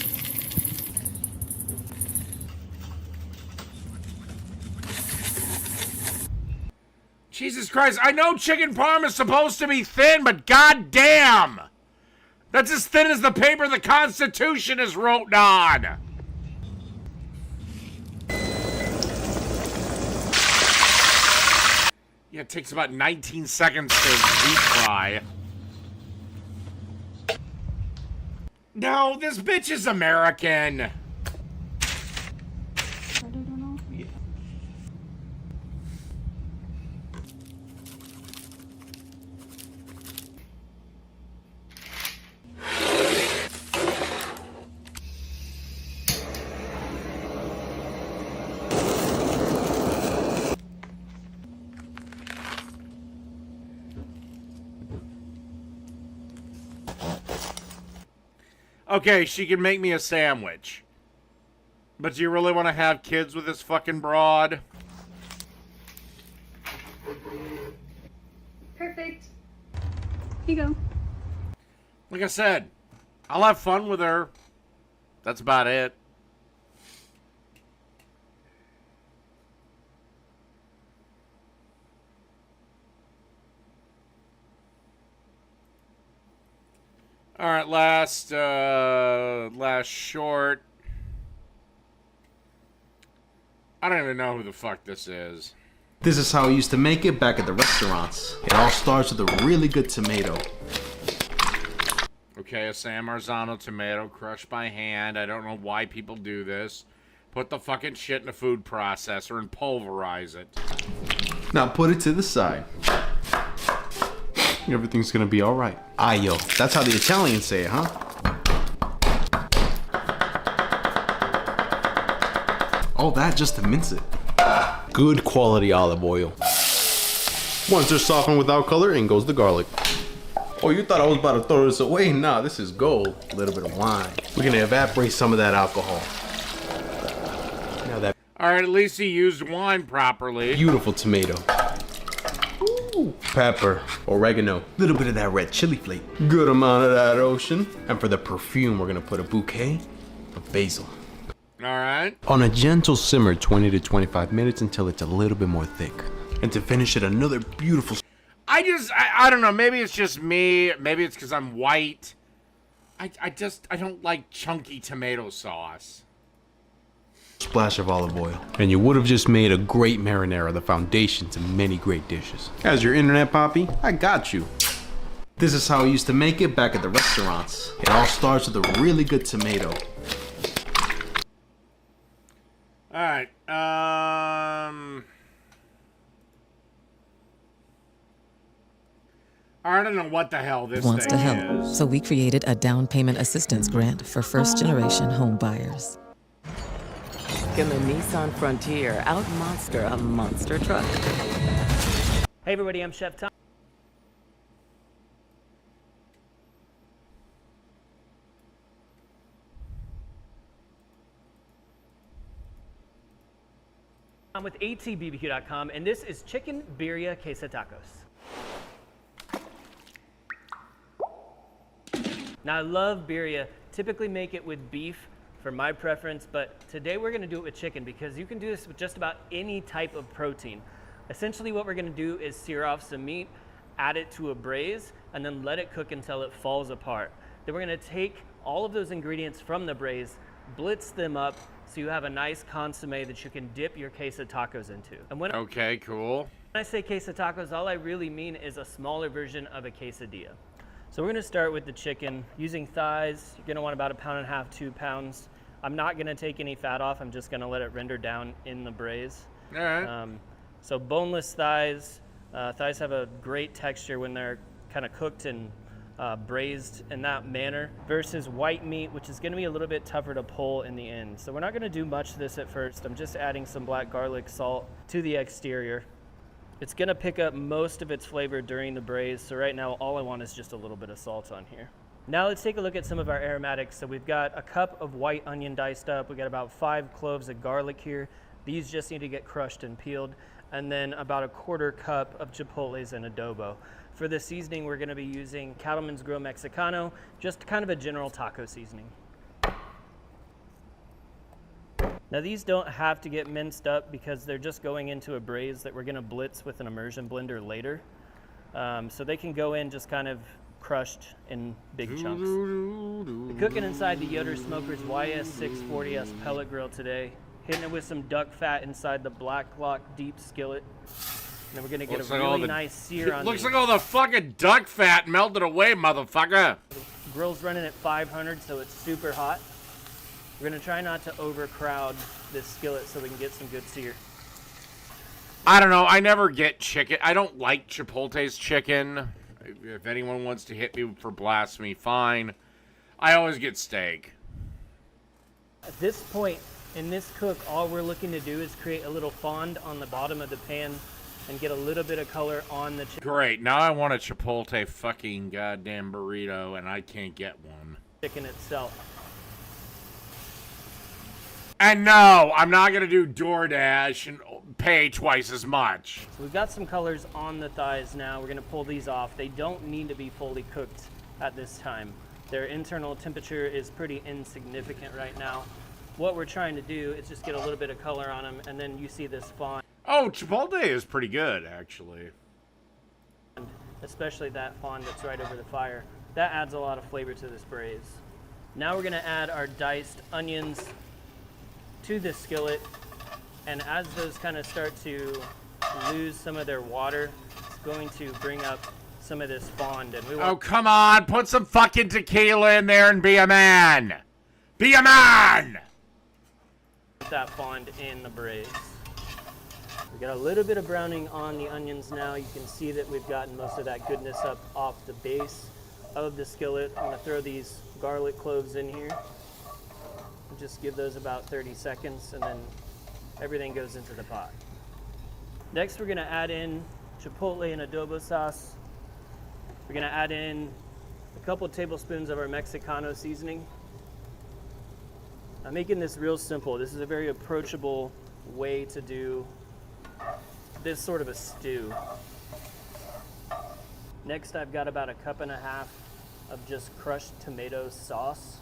Jesus Christ, I know chicken parm is supposed to be thin, but goddamn! That's as thin as the paper the Constitution is wrote on! Yeah, it takes about 19 seconds to deep fry. No, this bitch is American. Okay, she can make me a sandwich. But do you really want to have kids with this fucking broad? Perfect. Here you go. Like I said, I'll have fun with her. That's about it. All right, last short. I don't even know who the fuck this is. This is how I used to make it back at the restaurants. It all starts with a really good tomato. Okay, a San Marzano tomato crushed by hand. I don't know why people do this. Put the fucking shit in a food processor and pulverize it. Now put it to the side. Everything's gonna be all right. Ayo. That's how the Italians say it, huh? All that just to mince it. Good quality olive oil. Once they're softened without color, in goes the garlic. Oh, you thought I was about to throw this away? Nah, this is gold. A little bit of wine. We're gonna evaporate some of that alcohol. Now that All right, at least he used wine properly. beautiful tomato. Ooh, pepper, oregano, a little bit of that red chili flake. Good amount of that ocean. And for the perfume, we're gonna put a bouquet of basil. All right. On a gentle simmer, 20 to 25 minutes until it's a little bit more thick. And to finish it, another beautiful I don't know, maybe it's just me, maybe it's because I'm white. I don't like chunky tomato sauce. splash of olive oil. And you would have just made a great marinara, the foundation to many great dishes. As your internet poppy, I got you. This is how I used to make it back at the restaurants. It all starts with a really good tomato. All right. I don't know what the hell this wants to thing help. is. So we created a down payment assistance grant for first-generation home buyers. Can the Nissan Frontier out-monster a monster truck? Hey everybody, I'm Chef Tom. I'm with atbbq.com, and this is chicken birria queso tacos. Now I love birria, typically make it with beef for my preference, but today we're gonna do it with chicken because you can do this with just about any type of protein. Essentially what we're gonna do is sear off some meat, add it to a braise, and then let it cook until it falls apart. Then we're gonna take all of those ingredients from the braise, blitz them up, so you have a nice consomme that you can dip your queso tacos into. And when Okay, cool. I say queso tacos, all I really mean is a smaller version of a quesadilla. So we're gonna start with the chicken. Using thighs, you're gonna want about 1.5 pounds, 2 pounds. I'm not gonna take any fat off, I'm just gonna let it render down in the braise. All right. So boneless thighs. Thighs have a great texture when they're kind of cooked and braised in that manner versus white meat, which is gonna be a little bit tougher to pull in the end. So we're not gonna do much of this at first. I'm just adding some black garlic salt to the exterior. It's gonna pick up most of its flavor during the braise, so right now all I want is just a little bit of salt on here. Now let's take a look at some of our aromatics. So we've got a cup of white onion diced up, we got about 5 cloves of garlic here. These just need to get crushed and peeled. And then about a 1/4 cup of chipotles and adobo. For the seasoning, we're gonna be using Cattleman's Grill Mexicano, just kind of a general taco seasoning. Now these don't have to get minced up because they're just going into a braise that we're gonna blitz with an immersion blender later. So they can go in just kind of crushed in big chunks. We're cooking inside the Yoder Smokers YS640S pellet grill today. Hitting it with some duck fat inside the Black Lock deep skillet. And then we're gonna get a really nice sear on Looks like all the fucking duck fat melted away, motherfucker. The grill's running at 500, so it's super hot. We're gonna try not to overcrowd this skillet so we can get some good sear. I don't know. I never get chicken. I don't like Chipotle's chicken. If anyone wants to hit me for blasphemy, fine. I always get steak. At this point in this cook, all we're looking to do is create a little fond on the bottom of the pan and get a little bit of color on the chicken. Great. Now I want a Chipotle fucking goddamn burrito, and I can't get one. Chicken itself. And no, I'm not going to do DoorDash and pay twice as much. So we've got some colors on the thighs now. We're gonna pull these off. They don't need to be fully cooked at this time. Their internal temperature is pretty insignificant right now. What we're trying to do is just get a little bit of color on them, and then you see this fond. Oh, Chipotle is pretty good, actually. Especially that fond that's right over the fire. That adds a lot of flavor to this braise. Now we're gonna add our diced onions to this skillet, and as those kind of start to lose some of their water, it's going to bring up some of this fond. And we want Oh, come on. Put some fucking tequila in there and be a man. Be a man! that fond in the braise. We got a little bit of browning on the onions now. You can see that we've gotten most of that goodness up off the base of the skillet. I'm gonna throw these garlic cloves in here. Just give those about 30 seconds and then everything goes into the pot. Next, we're gonna add in chipotle and adobo sauce. We're gonna add in a couple tablespoons of our Mexicano seasoning. I'm making this real simple. This is a very approachable way to do this sort of a stew. Next, I've got about 1.5 cups of just crushed tomato sauce.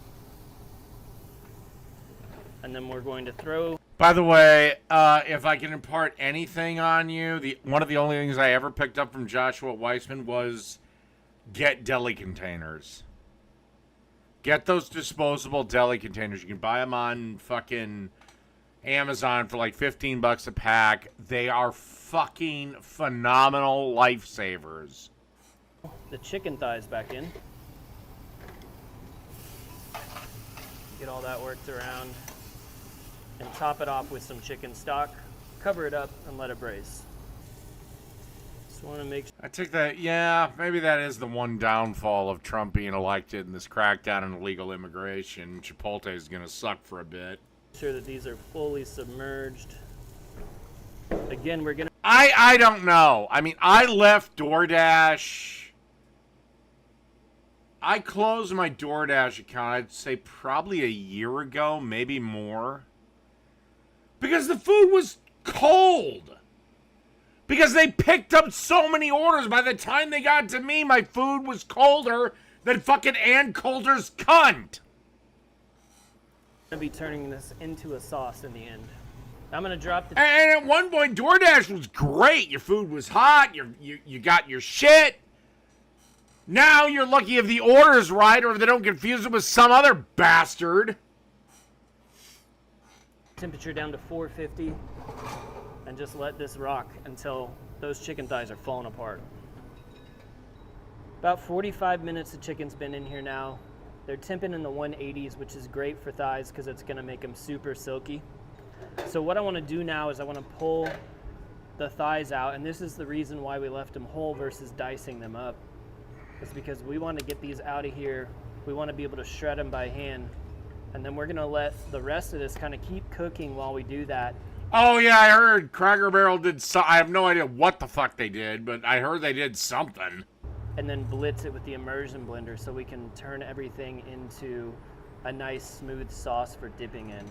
And then we're going to throw... By the way, if I can impart anything on you, one of the only things I ever picked up from Joshua Weissman was get deli containers. Get those disposable deli containers. You can buy them on fucking Amazon for like $15 a pack. They are fucking phenomenal lifesavers. The chicken thighs back in. Get all that worked around. And top it off with some chicken stock. Cover it up and let it braise. Just want to make sure. I take that, yeah, maybe that is the one downfall of Trump being elected and this crackdown on illegal immigration. Chipotle is going to suck for a bit. Sure that these are fully submerged. Again, we're going to... I don't know. I mean, I left DoorDash. I closed my DoorDash account, I'd say probably a year ago, maybe more. Because the food was cold. Because they picked up so many orders. By the time they got to me, my food was colder than fucking Ann Coulter's cunt. I'm going to be turning this into a sauce in the end. I'm going to drop the... And at one point, DoorDash was great. Your food was hot. You got your shit. Now you're lucky if the order's right or if they don't confuse it with some other bastard. Temperature down to 450 and just let this rock until those chicken thighs are falling apart. About 45 minutes the chicken's been in here now. They're temping in the 180s, which is great for thighs because it's going to make them super silky. So what I want to do now is I want to pull the thighs out, and this is the reason why we left them whole versus dicing them up. It's because we want to get these out of here. We want to be able to shred them by hand. And then we're going to let the rest of this kind of keep cooking while we do that. Oh, yeah, I heard Cracker Barrel did I have no idea what the fuck they did, but I heard they did something. And then blitz it with the immersion blender so we can turn everything into a nice smooth sauce for dipping in.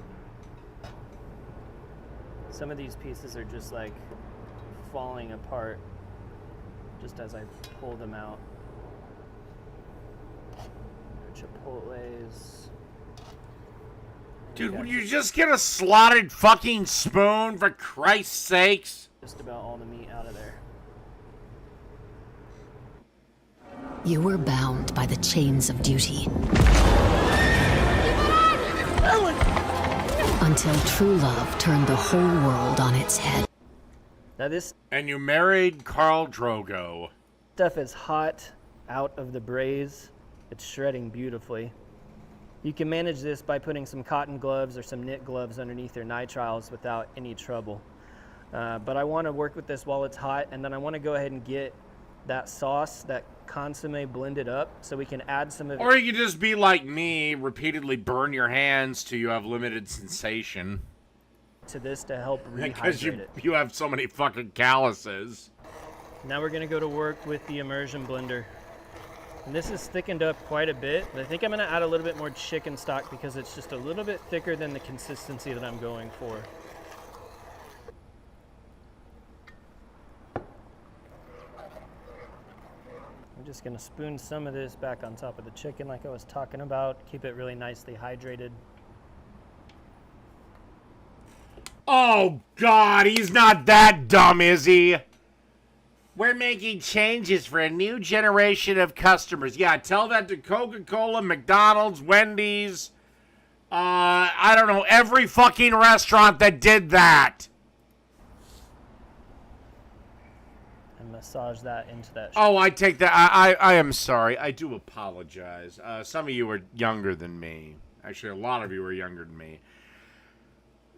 Some of these pieces are just like falling apart just as I pull them out. Chipotles. Dude, would you just get a slotted fucking spoon, for Christ's sakes? Just about all the meat out of there. You were bound by the chains of duty. Until true love turned the whole world on its head. Now this... And you married Khal Drogo. Stuff is hot out of the braise. It's shredding beautifully. You can manage this by putting some cotton gloves or some knit gloves underneath your nitriles without any trouble. But I want to work with this while it's hot, and then I want to go ahead and get that sauce, that consomme blended up, so we can add some of it. Or you could just be like me, repeatedly burn your hands till you have limited sensation. To this to help rehydrate Because it. you have so many fucking calluses. Now we're going to go to work with the immersion blender. And this is thickened up quite a bit. I think I'm going to add a little bit more chicken stock because it's just a little bit thicker than the consistency that I'm going for. I'm just going to spoon some of this back on top of the chicken like I was talking about. Keep it really nicely hydrated. Oh, God, he's not that dumb, is he? We're making changes for a new generation of customers. Yeah, tell that to Coca-Cola, McDonald's, Wendy's. I don't know, every fucking restaurant that did that. And massage that into that. Oh, I take that. I am sorry. I do apologize. Some of you are younger than me. Actually, a lot of you are younger than me.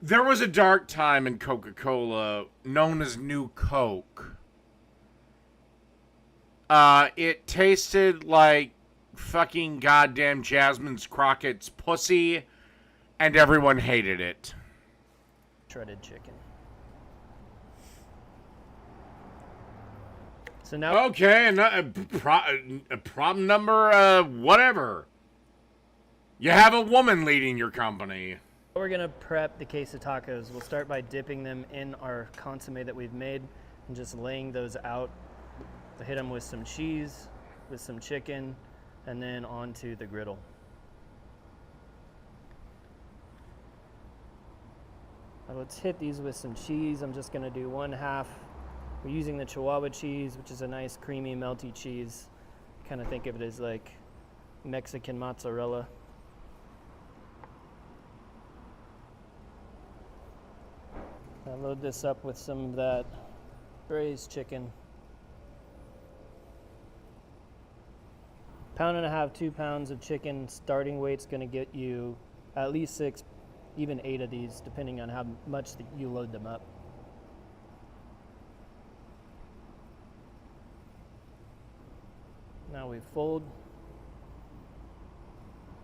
There was a dark time in Coca-Cola known as New Coke. It tasted like fucking goddamn Jasmine Crockett's pussy, and everyone hated it. Shredded chicken. So now... Okay, and problem number, whatever. You have a woman leading your company. We're gonna prep the queso tacos. We'll start by dipping them in our consomme that we've made and just laying those out. We'll hit them with some cheese, with some chicken, and then onto the griddle. Now let's hit these with some cheese. I'm just gonna do 1/2. We're using the Chihuahua cheese, which is a nice creamy melty cheese. Kind of think of it as like Mexican mozzarella. I load this up with some of that braised chicken. 1.5 pounds, 2 pounds of chicken. Starting weight's gonna get you at least 6, even 8 of these, depending on how much you load them up. Now we fold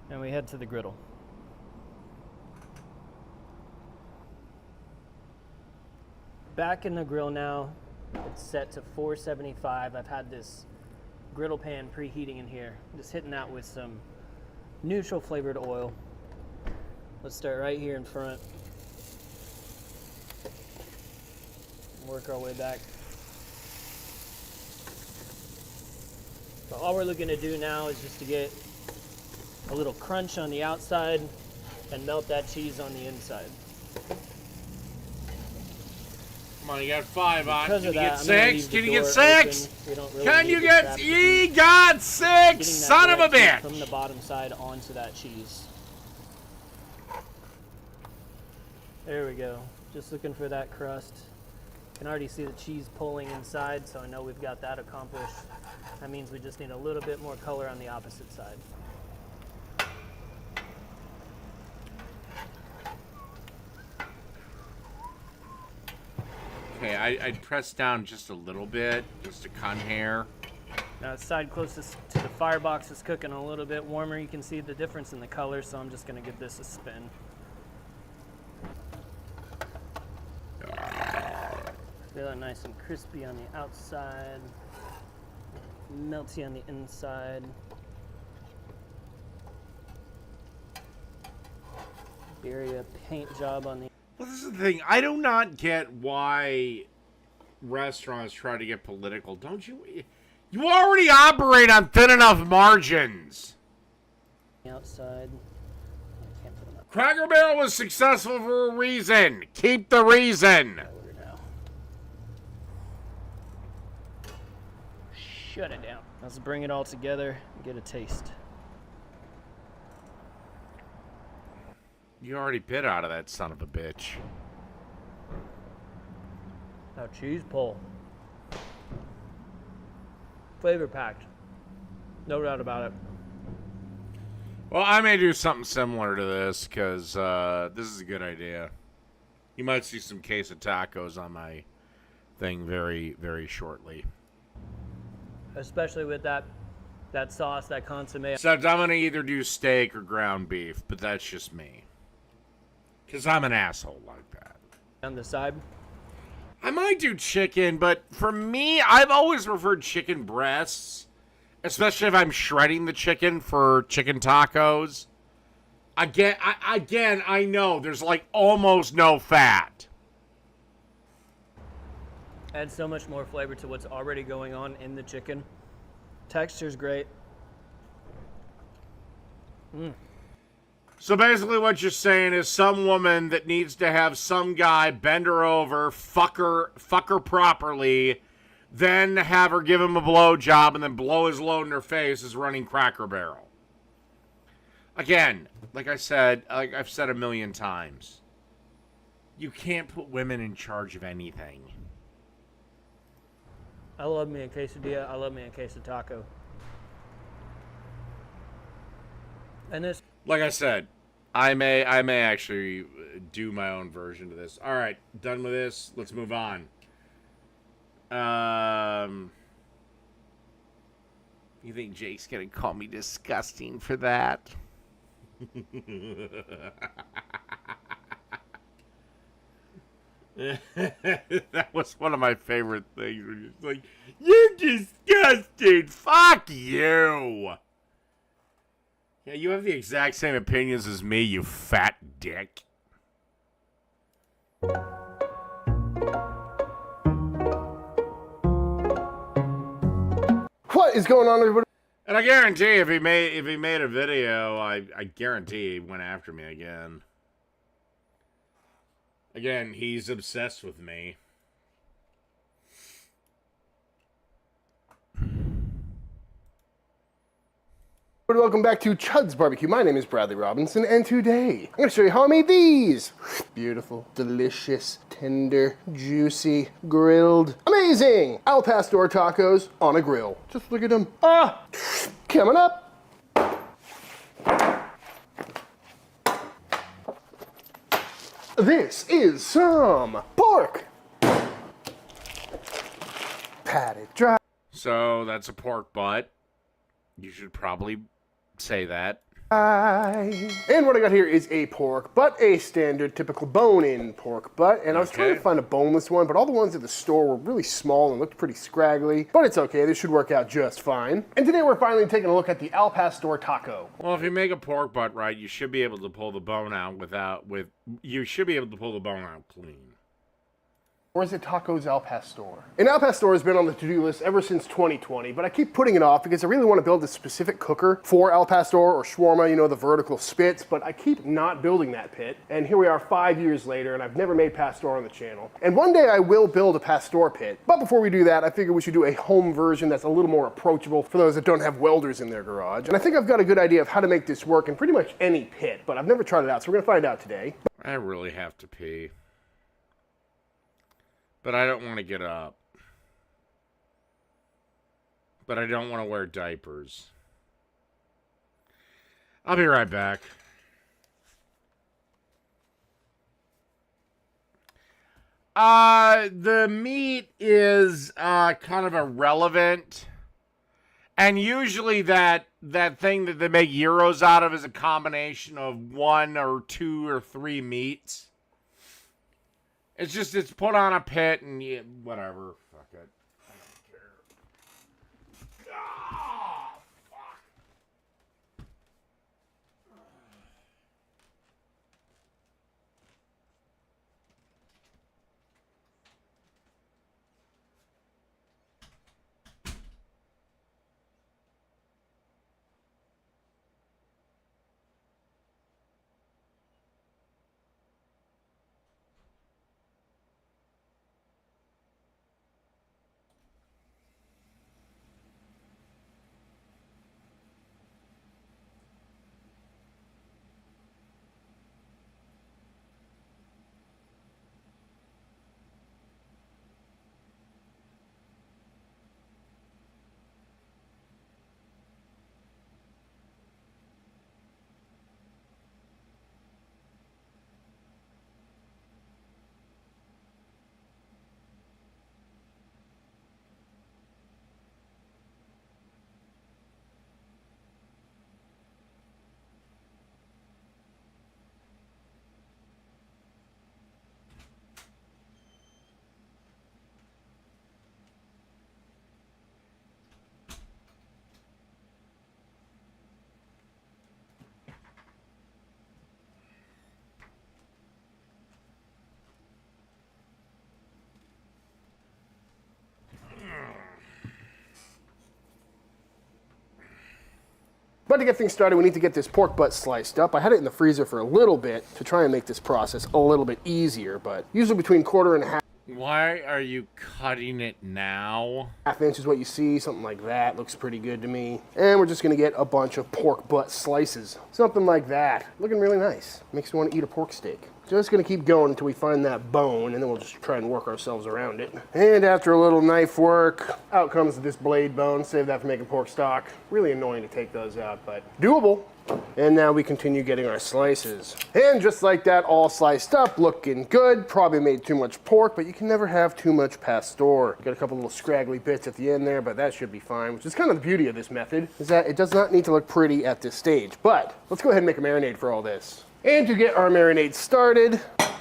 and we head to the griddle. Back in the grill now, it's set to 475. I've had this griddle pan preheating in here. Just hitting that with some neutral flavored oil. Let's start right here in front. Work our way back. So all we're looking to do now is just to get a little crunch on the outside and melt that cheese on the inside. Come on, you got 5 on. Because Can you of get that, 6? Can you get 6? Really Can you get? He got 6, son of a bitch! From the bottom side onto that cheese. There we go. Just looking for that crust. Can already see the cheese pulling inside, so I know we've got that accomplished. That means we just need a little bit more color on the opposite side. Okay, I'd press down just a little bit, just to cut hair. Now the side closest to the firebox is cooking a little bit warmer. You can see the difference in the color, so I'm just gonna give this a spin. Feel it nice and crispy on the outside, melty on the inside. Area paint job on the... Well, this is the thing. I do not get why restaurants try to get political. Don't you? You already operate on thin enough margins. Outside. I can't put them up. Cracker Barrel was successful for a reason. Keep the reason. Shut it down. Let's bring it all together and get a taste. You already bit out of that son of a bitch. Now cheese pull. Flavor packed. No doubt about it. Well, I may do something similar to this because this is a good idea. You might see some queso tacos on my thing very, very shortly. Especially with that sauce, that consomme. So I'm going to either do steak or ground beef, but that's just me. Because I'm an asshole like that. On the side? I might do chicken, but for me, I've always preferred chicken breasts. Especially if I'm shredding the chicken for chicken tacos. Again, I know there's like almost no fat. Adds so much more flavor to what's already going on in the chicken. Texture's great. So basically what you're saying is some woman that needs to have some guy bend her over, fuck her properly, then have her give him a blowjob and then blow his load in her face is running Cracker Barrel. Again, like I said, like I've said a million times, you can't put women in charge of anything. I love me a quesadilla. I love me a queso taco. And this... Like I said, I may actually do my own version of this. All right, done with this. Let's move on. You think Jake's gonna call me disgusting for that? That was one of my favorite things. Where you're like, "You're disgusting. Fuck you." Yeah, you have the exact same opinions as me, you fat dick. What is going on, everybody? And I guarantee if he made a video, I guarantee he went after me again. Again, he's obsessed with me. Welcome back to Chud's Barbecue. My name is Bradley Robinson, and today I'm going to show you how I made these. Beautiful, delicious, tender, juicy, grilled, amazing Al Pastor tacos on a grill. Just look at them. Coming up. This is some pork. Patted dry. So that's a pork butt. You should probably say that. And what I got here is a pork butt, a standard typical bone-in pork butt. And I was trying to find a boneless one, but all the ones at the store were really small and looked pretty scraggly. But it's okay, this should work out just fine. And today we're finally taking a look at the Al Pastor taco. Well, if you make a pork butt right, you should be able to pull the bone out you should be able to pull the bone out clean. Or is it tacos Al Pastor? And Al Pastor has been on the to-do list ever since 2020, but I keep putting it off because I really want to build a specific cooker for Al Pastor or shawarma, you know, the vertical spits, but I keep not building that pit. And here we are 5 years later, and I've never made Pastor on the channel. And one day I will build a Pastor pit. But before we do that, I figure we should do a home version that's a little more approachable for those that don't have welders in their garage. And I think I've got a good idea of how to make this work in pretty much any pit, but I've never tried it out, so we're gonna find out today. I really have to pee. But I don't want to get up. But I don't want to wear diapers. I'll be right back. The meat is kind of irrelevant. And usually that thing that they make gyros out of is a combination of 1 or 2 or 3 meats. It's put on a pit and whatever. Fuck it. I don't care. Ah, fuck. But to get things started, we need to get this pork butt sliced up. I had it in the freezer for a little bit to try and make this process a little bit easier, but usually between 1/4 and 1/2. Why are you cutting it now? 1/2 inch is what you see, something like that. Looks pretty good to me. And we're just gonna get a bunch of pork butt slices. Something like that. Looking really nice. Makes me want to eat a pork steak. Just gonna keep going until we find that bone, and then we'll just try and work ourselves around it. And after a little knife work, out comes this blade bone. Save that for making pork stock. Really annoying to take those out, but doable. And now we continue getting our slices. And just like that, all sliced up, looking good. Probably made too much pork, but you can never have too much pastor. Got a couple little scraggly bits at the end there, but that should be fine, which is kind of the beauty of this method, is that it does not need to look pretty at this stage. But let's go ahead and make a marinade for all this. And to get our marinade started,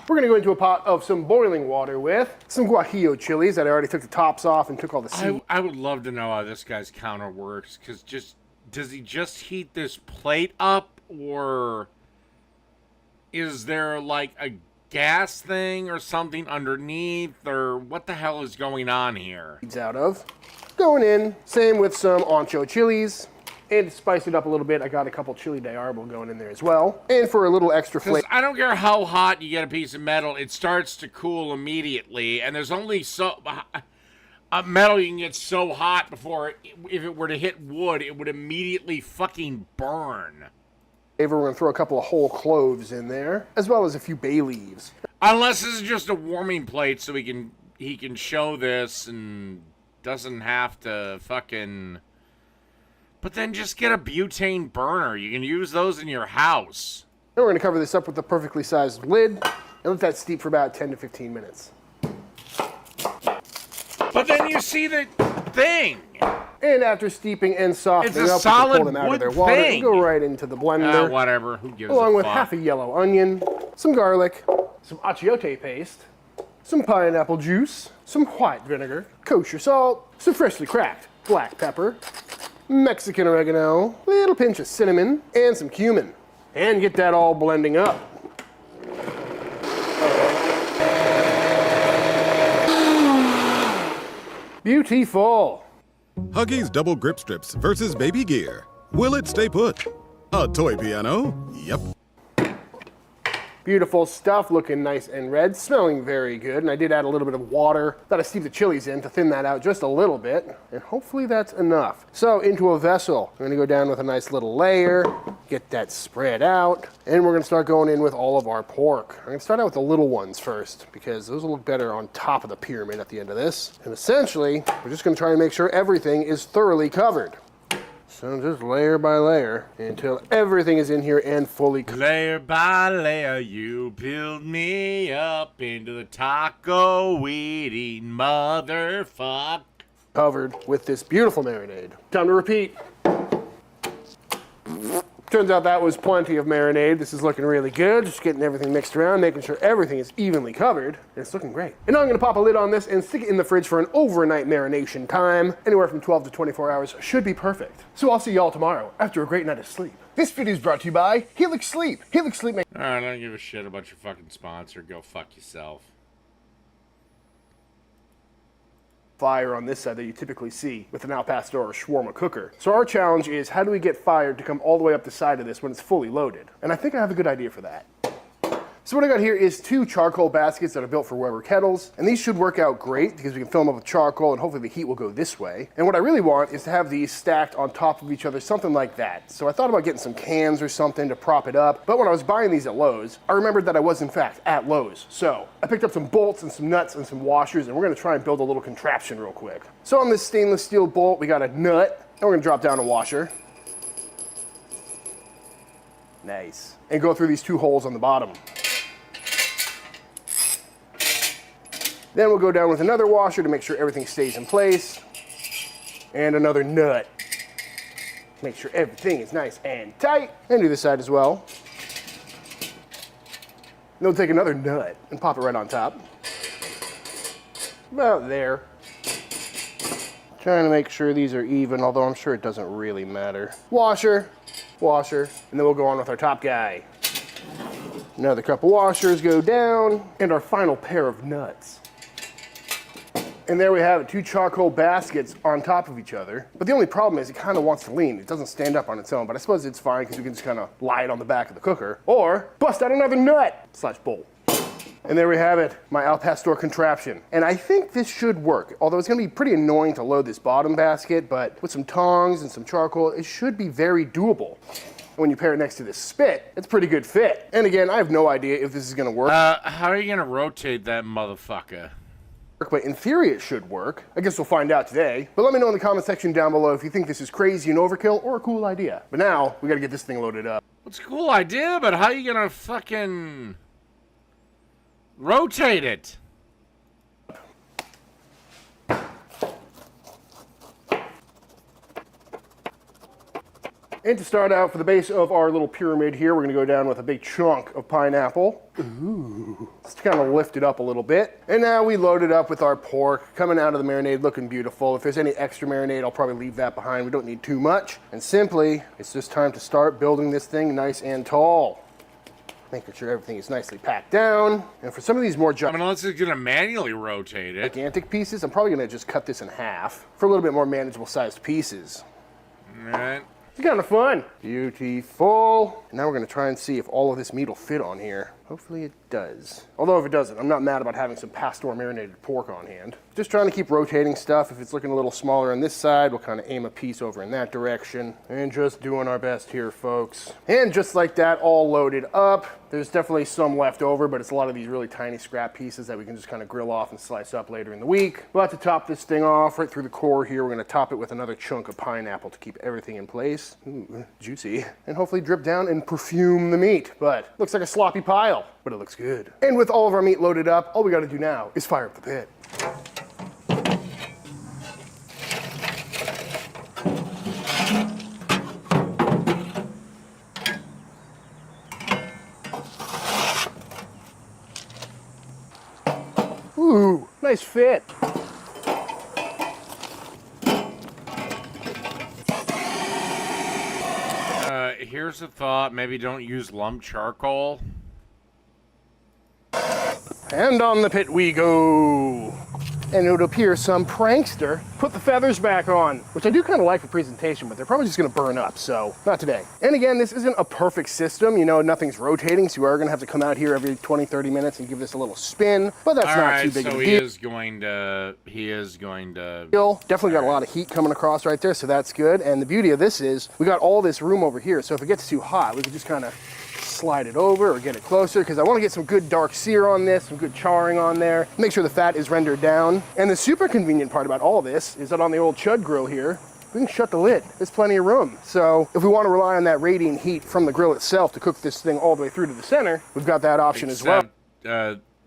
we're gonna go into a pot of some boiling water with some guajillo chilies that I already took the tops off and took all the seed. I would love to know how this guy's counter works, because does he just heat this plate up, or is there like a gas thing or something underneath, or what the hell is going on here? Out of. Going in, same with some ancho chilies. And to spice it up a little bit, I got a couple chili de árbol going in there as well. And for a little extra flavor. I don't care how hot you get a piece of metal, it starts to cool immediately, and there's only so... A metal you can get so hot before, if it were to hit wood, it would immediately fucking burn. We're gonna throw a couple of whole cloves in there, as well as a few bay leaves. Unless this is just a warming plate, so he can show this and doesn't have to fucking... But then just get a butane burner. You can use those in your house. Then we're gonna cover this up with a perfectly sized lid and let that steep for about 10 to 15 minutes. But then you see the thing. And after steeping and softening it's a up, solid pull them out of wood their water thing. and go right into the blender. Whatever. Who gives along a with fuck? half a yellow onion, some garlic, some achiote paste, some pineapple juice, some white vinegar, kosher salt, some freshly cracked black pepper, Mexican oregano, little pinch of cinnamon, and some cumin. And get that all blending up. Beautiful. Huggies Double Grip Strips versus Baby Gear. Will it stay put? A toy piano? Yep. Beautiful stuff, looking nice and red, smelling very good. And I did add a little bit of water that I steeped the chilies in to thin that out just a little bit. And hopefully that's enough. So into a vessel, I'm gonna go down with a nice little layer, get that spread out. And we're gonna start going in with all of our pork. I'm gonna start out with the little ones first, because those will look better on top of the pyramid at the end of this. And essentially, we're just gonna try and make sure everything is thoroughly covered. So just layer by layer until everything is in here and fully covered. Layer by layer, you build me up into the taco eating motherfucker. Covered with this beautiful marinade. Time to repeat. Turns out that was plenty of marinade. This is looking really good. Just getting everything mixed around, making sure everything is evenly covered. And it's looking great. And now I'm gonna pop a lid on this and stick it in the fridge for an overnight marination time. Anywhere from 12 to 24 hours should be perfect. So I'll see y'all tomorrow after a great night of sleep. This video is brought to you by Helix Sleep. Helix Sleep makes... Alright, I don't give a shit about your fucking sponsor. Go fuck yourself. Fire on this side that you typically see with an al pastor or shawarma cooker. So our challenge is, how do we get fire to come all the way up the side of this when it's fully loaded? And I think I have a good idea for that. So what I got here is 2 charcoal baskets that are built for Weber kettles, and these should work out great because we can fill them up with charcoal and hopefully the heat will go this way. And what I really want is to have these stacked on top of each other, something like that. So I thought about getting some cans or something to prop it up, but when I was buying these at Lowe's, I remembered that I was in fact at Lowe's. So I picked up some bolts and some nuts and some washers, and we're gonna try and build a little contraption real quick. So on this stainless steel bolt, we got a nut, and we're gonna drop down a washer. Nice. And go through these 2 holes on the bottom. Then we'll go down with another washer to make sure everything stays in place. And another nut. Make sure everything is nice and tight. And do this side as well. Then we'll take another nut and pop it right on top. About there. Trying to make sure these are even, although I'm sure it doesn't really matter. Washer, washer, and then we'll go on with our top guy. Another couple washers go down, and our final pair of nuts. And there we have it, 2 charcoal baskets on top of each other. But the only problem is it kind of wants to lean. It doesn't stand up on its own, but I suppose it's fine because we can just kind of lie it on the back of the cooker. Or bust out another nut / bolt. And there we have it, my al pastor contraption. And I think this should work, although it's gonna be pretty annoying to load this bottom basket, but with some tongs and some charcoal, it should be very doable. When you pair it next to this spit, it's a pretty good fit. And again, I have no idea if this is gonna work. How are you gonna rotate that motherfucker? But in theory it should work. I guess we'll find out today. But let me know in the comment section down below if you think this is crazy and overkill or a cool idea. But now, we gotta get this thing loaded up. It's a cool idea, but how are you gonna fucking rotate it? And to start out, for the base of our little pyramid here, we're going to go down with a big chunk of pineapple. Ooh. Just to kind of lift it up a little bit. And now we load it up with our pork, coming out of the marinade looking beautiful. If there's any extra marinade, I'll probably leave that behind. We don't need too much. And simply, it's just time to start building this thing nice and tall. Making sure everything is nicely packed down. And for some of these more unless it's going to manually rotate it. Gigantic pieces, I'm probably going to just cut this in half for a little bit more manageable sized pieces. All right. It's kind of fun. Beautiful. Now we're going to try and see if all of this meat will fit on here. Hopefully it does. Although if it doesn't, I'm not mad about having some pastor marinated pork on hand. Just trying to keep rotating stuff. If it's looking a little smaller on this side, we'll kind of aim a piece over in that direction. And just doing our best here, folks. And just like that, all loaded up. There's definitely some left over, but it's a lot of these really tiny scrap pieces that we can just kind of grill off and slice up later in the week. We'll have to top this thing off right through the core here. We're going to top it with another chunk of pineapple to keep everything in place. Ooh, juicy. And hopefully drip down and perfume the meat. But looks like a sloppy pile, but it looks good. And with all of our meat loaded up, all we got to do now is fire up the pit. Ooh, nice fit. Here's a thought. Maybe don't use lump charcoal. And on the pit we go. And it would appear some prankster put the feathers back on, which I do kind of like for presentation, but they're probably just going to burn up, so not today. And again, this isn't a perfect system. You know, nothing's rotating, so you are going to have to come out here every 20, 30 minutes and give this a little spin, but that's not too big of a deal. He is going to... Definitely got a lot of heat coming across right there, so that's good. And the beauty of this is we got all this room over here, so if it gets too hot, we can just kind of slide it over or get it closer, because I want to get some good dark sear on this, some good charring on there, make sure the fat is rendered down. And the super convenient part about all this is that on the old Chud grill here, we can shut the lid. There's plenty of room. So if we want to rely on that radiant heat from the grill itself to cook this thing all the way through to the center, we've got that option as well.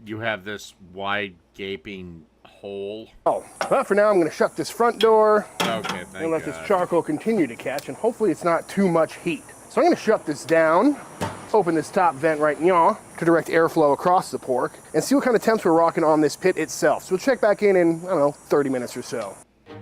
You have this wide gaping hole. Oh, but for now I'm going to shut this front door. Okay, and let this charcoal continue to catch, and hopefully it's not too much heat. So I'm going to shut this down, open this top vent right now to direct airflow across the pork, and see what kind of temps we're rocking on this pit itself. So we'll check back in, I don't know, 30 minutes or so.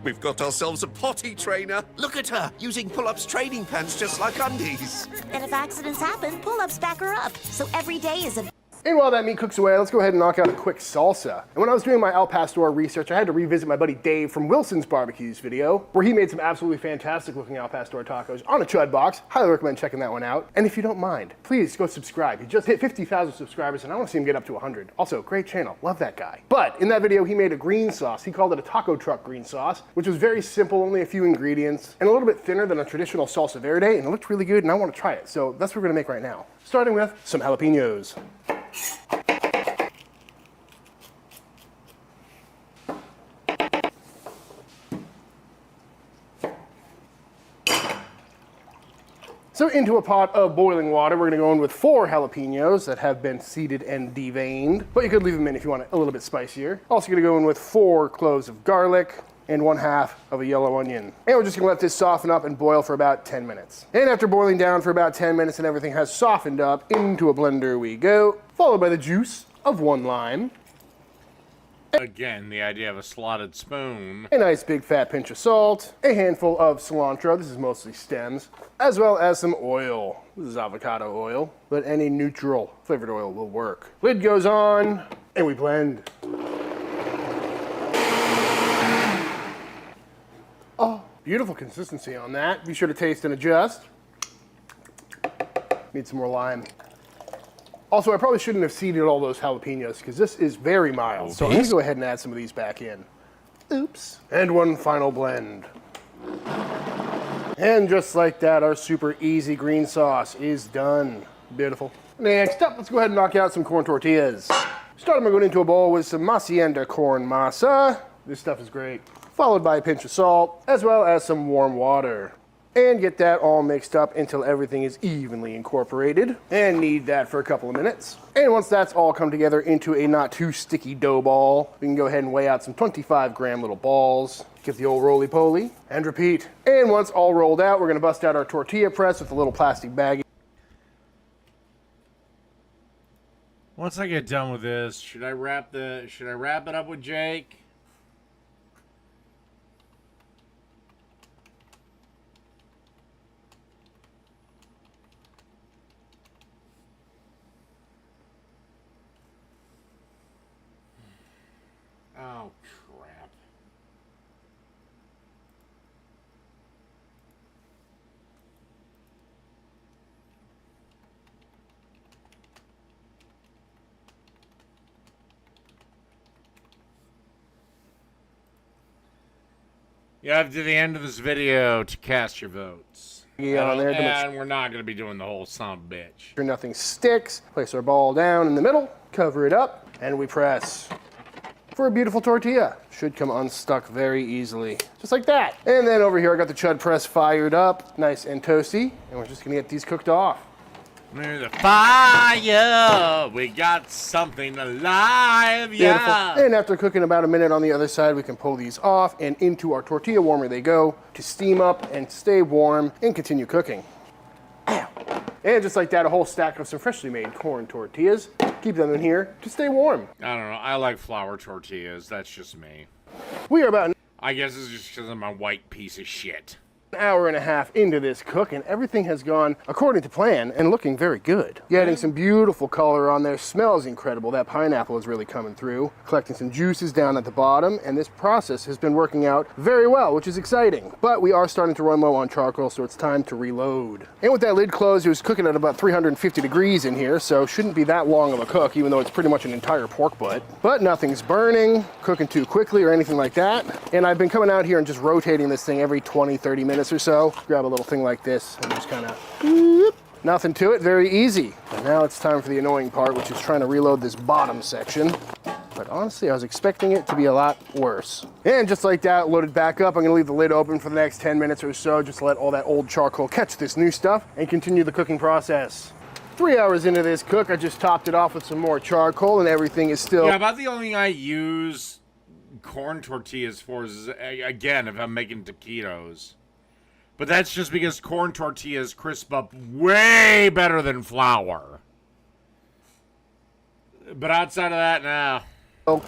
We've got ourselves a potty trainer. Look at her, using pull-ups training pants just like undies. And if accidents happen, pull-ups back her up. So every day is a... And while that meat cooks away, let's go ahead and knock out a quick salsa. And when I was doing my Al Pastor research, I had to revisit my buddy Dave from Wilson's Barbecues video, where he made some absolutely fantastic looking Al Pastor tacos on a Chud box. Highly recommend checking that one out. And if you don't mind, please go subscribe. He just hit 50,000 subscribers, and I want to see him get up to 100. Also, great channel. Love that guy. But in that video, he made a green sauce. He called it a taco truck green sauce, which was very simple, only a few ingredients, and a little bit thinner than a traditional salsa verde, and it looked really good, and I want to try it. So that's what we're going to make right now. Starting with some jalapenos. So into a pot of boiling water, we're gonna go in with 4 jalapenos that have been seeded and deveined, but you could leave them in if you want it a little bit spicier. Also gonna go in with 4 cloves of garlic and 1/2 of a yellow onion. And we're just gonna let this soften up and boil for about 10 minutes. And after boiling down for about 10 minutes and everything has softened up, into a blender we go, followed by the juice of 1 lime. Again, the idea of a slotted spoon. A nice big fat pinch of salt, a handful of cilantro, this is mostly stems, as well as some oil. This is avocado oil, but any neutral flavored oil will work. Lid goes on, and we blend. Oh, beautiful consistency on that. Be sure to taste and adjust. Need some more lime. Also, I probably shouldn't have seeded all those jalapenos because this is very mild. So I'm going to go ahead and add some of these back in. Oops. And 1 final blend. And just like that, our super easy green sauce is done. Beautiful. Next up, let's go ahead and knock out some corn tortillas. Starting by going into a bowl with some Hacienda corn masa. This stuff is great. Followed by a pinch of salt, as well as some warm water. and get that all mixed up until everything is evenly incorporated, and knead that for a couple of minutes. And once that's all come together into a not too sticky dough ball, we can go ahead and weigh out some 25-gram little balls, get the old roly-poly, and repeat. And once all rolled out, we're gonna bust out our tortilla press with a little plastic bag. Once I get done with this, should I wrap it up with Jake? Oh, crap. You have to the end of this video to cast your votes. Yeah, and we're not going to be doing the whole son of a bitch. Sure nothing sticks. Place our ball down in the middle, cover it up, and we press. For a beautiful tortilla. Should come unstuck very easily. Just like that. And then over here I got the chud press fired up, nice and toasty, and we're just gonna get these cooked off. Near the fire, we got something alive, yeah. Beautiful. And after cooking about a minute on the other side, we can pull these off, and into our tortilla warmer they go to steam up and stay warm and continue cooking. Ow. And just like that, a whole stack of some freshly made corn tortillas. Keep them in here to stay warm. I don't know. I like flour tortillas. That's just me. We are about I guess it's just because I'm a white piece of shit. an hour and a half into this cook, and everything has gone according to plan and looking very good. Getting some beautiful color on there, smells incredible. That pineapple is really coming through. Collecting some juices down at the bottom, and this process has been working out very well, which is exciting. But we are starting to run low on charcoal, so it's time to reload. And with that lid closed, it was cooking at about 350 degrees in here, so shouldn't be that long of a cook, even though it's pretty much an entire pork butt. But nothing's burning, cooking too quickly or anything like that. And I've been coming out here and just rotating this thing every 20, 30 minutes or so. Grab a little thing like this and just kind of, nothing to it, very easy. And now it's time for the annoying part, which is trying to reload this bottom section. But honestly, I was expecting it to be a lot worse. And just like that, loaded back up. I'm gonna leave the lid open for the next 10 minutes or so, just to let all that old charcoal catch this new stuff and continue the cooking process. 3 hours into this cook, I just topped it off with some more charcoal and everything is still... Yeah, about the only thing I use corn tortillas for is, again, if I'm making taquitos. But that's just because corn tortillas crisp up way better than flour. But outside of that, nah.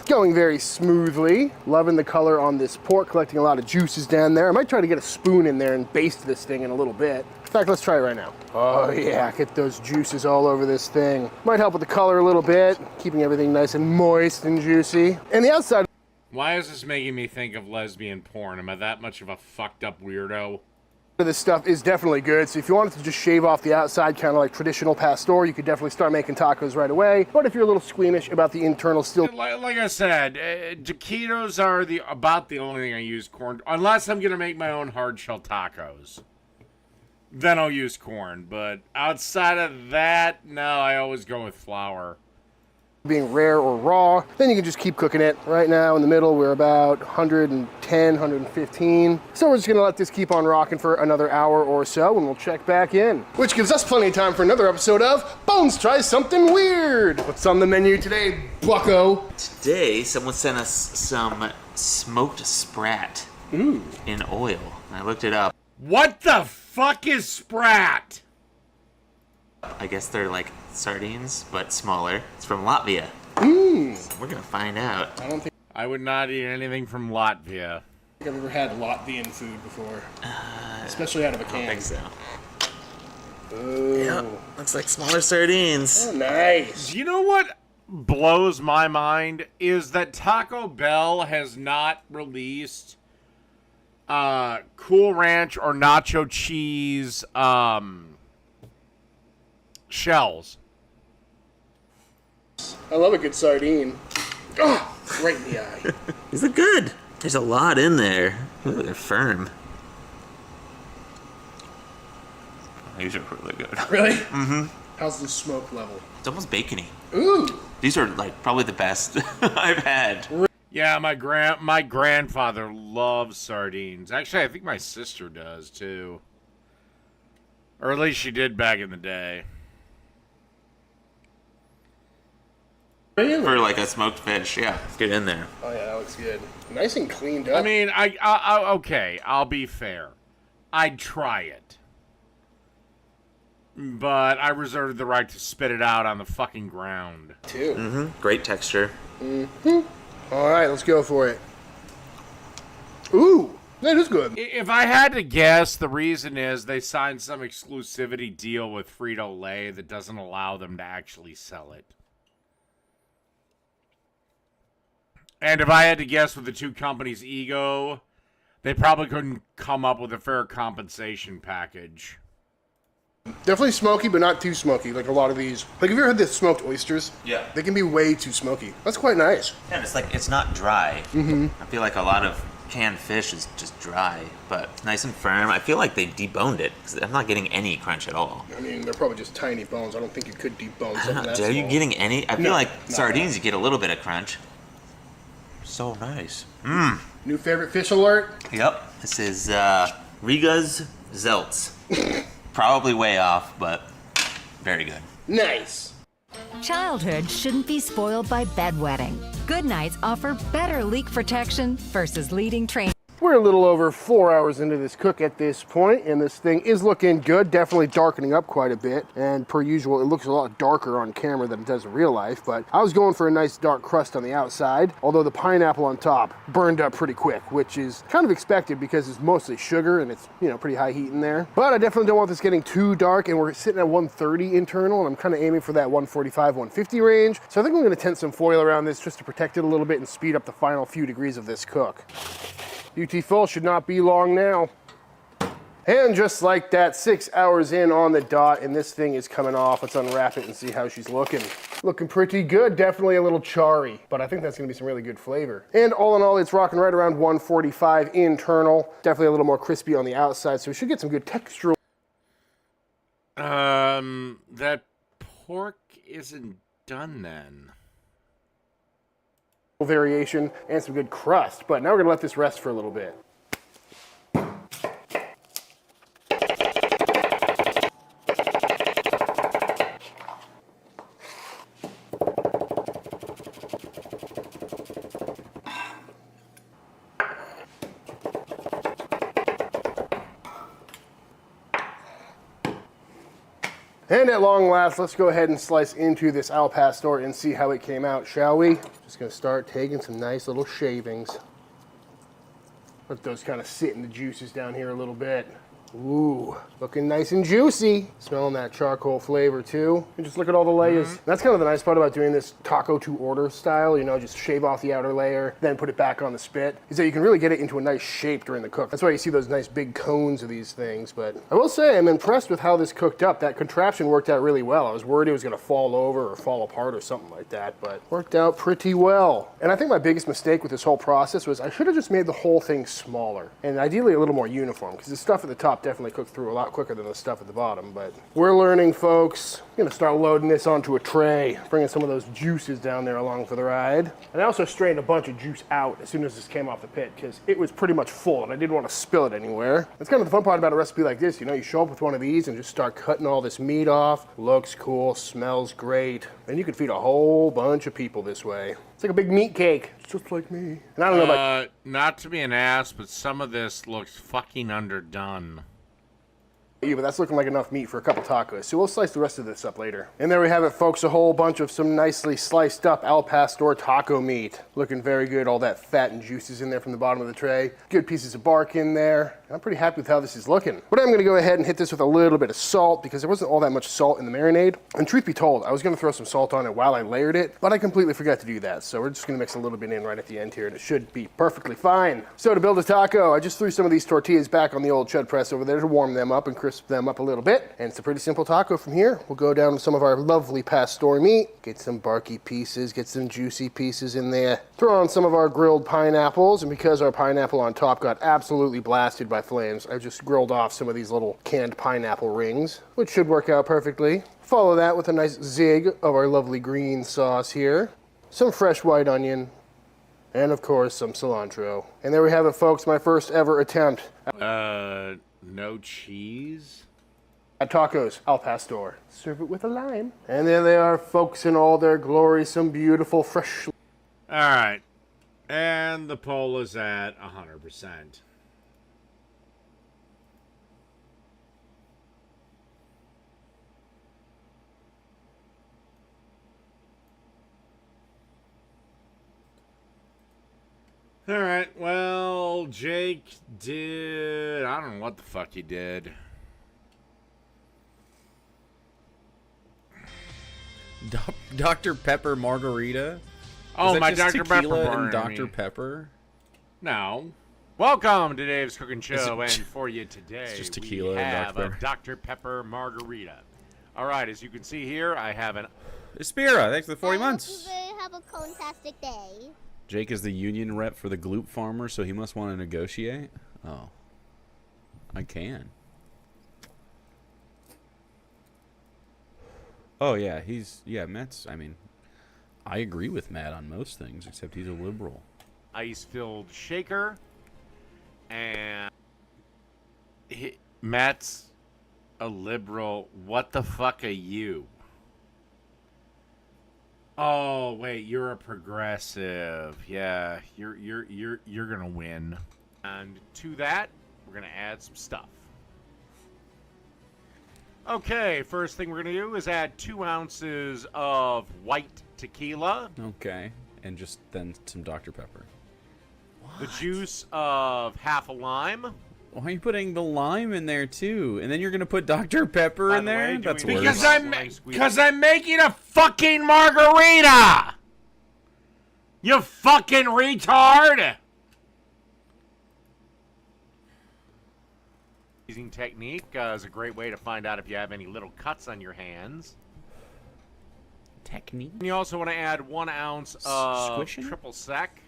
Going very smoothly. Loving the color on this pork, collecting a lot of juices down there. I might try to get a spoon in there and baste this thing in a little bit. In fact, let's try it right now. Oh yeah, get those juices all over this thing. Might help with the color a little bit, keeping everything nice and moist and juicy. And the outside... Why is this making me think of lesbian porn? Am I that much of a fucked up weirdo? This stuff is definitely good, so if you wanted to just shave off the outside, kind of like traditional pastor, you could definitely start making tacos right away. But if you're a little squeamish about the internal, still... Like I said, taquitos are about the only thing I use corn... Unless I'm going to make my own hard-shell tacos. Then I'll use corn. But outside of that, no, I always go with flour. Being rare or raw, then you can just keep cooking it. Right now in the middle, we're about 110, 115. So we're just gonna let this keep on rocking for another hour or so, and we'll check back in. Which gives us plenty of time for another episode of Bones Tries Something Weird. What's on the menu today, bucko? Today, someone sent us some smoked sprat in oil. I looked it up. What the fuck is sprat? I guess they're like sardines, but smaller. It's from Latvia. So we're gonna find out. I would not eat anything from Latvia. I think I've ever had Latvian food before. Especially out of a can. I don't think so. Yep, looks like smaller sardines. Oh, nice. You know what blows my mind is that Taco Bell has not released Cool Ranch or nacho cheese shells. I love a good sardine. Oh, right in the eye. These look good. There's a lot in there. Ooh, they're firm. These are really good. Really? Mm-hmm. How's the smoke level? It's almost bacony. Ooh. These are like probably the best I've had. Yeah, my grandfather loves sardines. Actually, I think my sister does too. Or at least she did back in the day. Really? For like a smoked fish, yeah. Get in there. Oh yeah, that looks good. Nice and cleaned up. I mean, okay, I'll be fair. I'd try it. But I reserve the right to spit it out on the fucking ground. Too. Mm-hmm. Great texture. Mm-hmm. All right, let's go for it. Ooh, that is good. If I had to guess, the reason is they signed some exclusivity deal with Frito-Lay that doesn't allow them to actually sell it. And if I had to guess with the two companies' ego, they probably couldn't come up with a fair compensation package. Definitely smoky, but not too smoky. Like a lot of these. Like, have you ever had the smoked oysters? Yeah. They can be way too smoky. That's quite nice. Yeah, it's like, it's not dry. Mm-hmm. I feel like a lot of canned fish is just dry, but nice and firm. I feel like they deboned it, because I'm not getting any crunch at all. I mean, they're probably just tiny bones. I don't think you could debone something that small. Are you getting any? I feel No, like not sardines, that. you get a little bit of crunch. So nice. Mmm. New favorite fish alert? Yep. This is Riga's Zelts. Probably way off, but very good. Nice. Childhood shouldn't be spoiled by bedwetting. Good nights offer better leak protection versus leading train. We're a little over 4 hours into this cook at this point, and this thing is looking good, definitely darkening up quite a bit. And per usual, it looks a lot darker on camera than it does in real life, but I was going for a nice dark crust on the outside, although the pineapple on top burned up pretty quick, which is kind of expected because it's mostly sugar and it's, you know, pretty high heat in there. But I definitely don't want this getting too dark, and we're sitting at 130 internal, and I'm kind of aiming for that 145, 150 range. So I think I'm gonna tent some foil around this just to protect it a little bit and speed up the final few degrees of this cook. Beautiful, should not be long now. And just like that, 6 hours in on the dot, and this thing is coming off. Let's unwrap it and see how she's looking. Looking pretty good, definitely a little charry, but I think that's gonna be some really good flavor. And all in all, it's rocking right around 145 internal. Definitely a little more crispy on the outside, so we should get some good textural. That pork isn't done then. Variation and some good crust, but now we're gonna let this rest for a little bit. And at long last, let's go ahead and slice into this al pastor and see how it came out, shall we? Just gonna start taking some nice little shavings. Let those kind of sit in the juices down here a little bit. Ooh, looking nice and juicy. Smelling that charcoal flavor too. And just look at all the layers. That's kind of the nice part about doing this taco to order style, you know, just shave off the outer layer, then put it back on the spit, is that you can really get it into a nice shape during the cook. That's why you see those nice big cones of these things. But I will say I'm impressed with how this cooked up. That contraption worked out really well. I was worried it was gonna fall over or fall apart or something like that, but worked out pretty well. And I think my biggest mistake with this whole process was I should have just made the whole thing smaller and ideally a little more uniform, because the stuff at the top definitely cooked through a lot quicker than the stuff at the bottom. But we're learning, folks. I'm gonna start loading this onto a tray, bringing some of those juices down there along for the ride. And I also strained a bunch of juice out as soon as this came off the pit, because it was pretty much full and I didn't want to spill it anywhere. That's kind of the fun part about a recipe like this, you know, you show up with one of these and just start cutting all this meat off. Looks cool, smells great, and you could feed a whole bunch of people this way. It's like a big meat cake, it's just like me. And I don't know about... Not to be an ass, but some of this looks fucking underdone. Yeah, but that's looking like enough meat for a couple tacos, so we'll slice the rest of this up later. And there we have it, folks, a whole bunch of some nicely sliced up al pastor taco meat. Looking very good, all that fat and juices in there from the bottom of the tray. Good pieces of bark in there. I'm pretty happy with how this is looking. But I'm gonna go ahead and hit this with a little bit of salt, because there wasn't all that much salt in the marinade. And truth be told, I was gonna throw some salt on it while I layered it, but I completely forgot to do that. So we're just gonna mix a little bit in right at the end here, and it should be perfectly fine. So to build a taco, I just threw some of these tortillas back on the old chud press over there to warm them up and crisp them up a little bit. And it's a pretty simple taco from here. We'll go down to some of our lovely pastor meat, get some barky pieces, get some juicy pieces in there. Throw on some of our grilled pineapples, and because our pineapple on top got absolutely blasted by flames, I just grilled off some of these little canned pineapple rings, which should work out perfectly. Follow that with a nice zig of our lovely green sauce here, some fresh white onion, and of course some cilantro. And there we have it, folks, my first ever attempt. No cheese? At Tacos Al Pastor. Serve it with a lime. And there they are, folks, in all their glory. Some beautiful, fresh... All right. And the poll is at 100%. All right, well, Jake did... I don't know what the fuck he did. Dr. Pepper margarita? Oh, Is that my just Dr. Pepper tequila bar, and I Dr. mean. Pepper? No. Welcome to Dave's Cooking Is Show, it- and for you today, It's just tequila we and have Dr. a Pepper. Dr. Pepper margarita. All right, as you can see here, I have an... Spira, thanks for the 40 months. Have a fantastic day. Jake is the union rep for the Gloop farmer, so he must want to negotiate? Oh. I can. Oh, yeah, Matt's, I mean, I agree with Matt on most things, except he's a liberal. ice-filled shaker, and Matt's a liberal. What the fuck are you? Oh wait, you're a progressive. Yeah, you're gonna win. And to that, we're gonna add some stuff. Okay, first thing we're gonna do is add 2 ounces of white tequila. Okay, and just then some Dr. Pepper. The juice of half a lime. Why are you putting the lime in there too? And then you're gonna put Dr. Pepper in there? That's worse. Because I'm making a fucking margarita. You fucking retard. Using technique is a great way to find out if you have any little cuts on your hands. Technique. And you also want to add 1 ounce of Squishing? triple sec.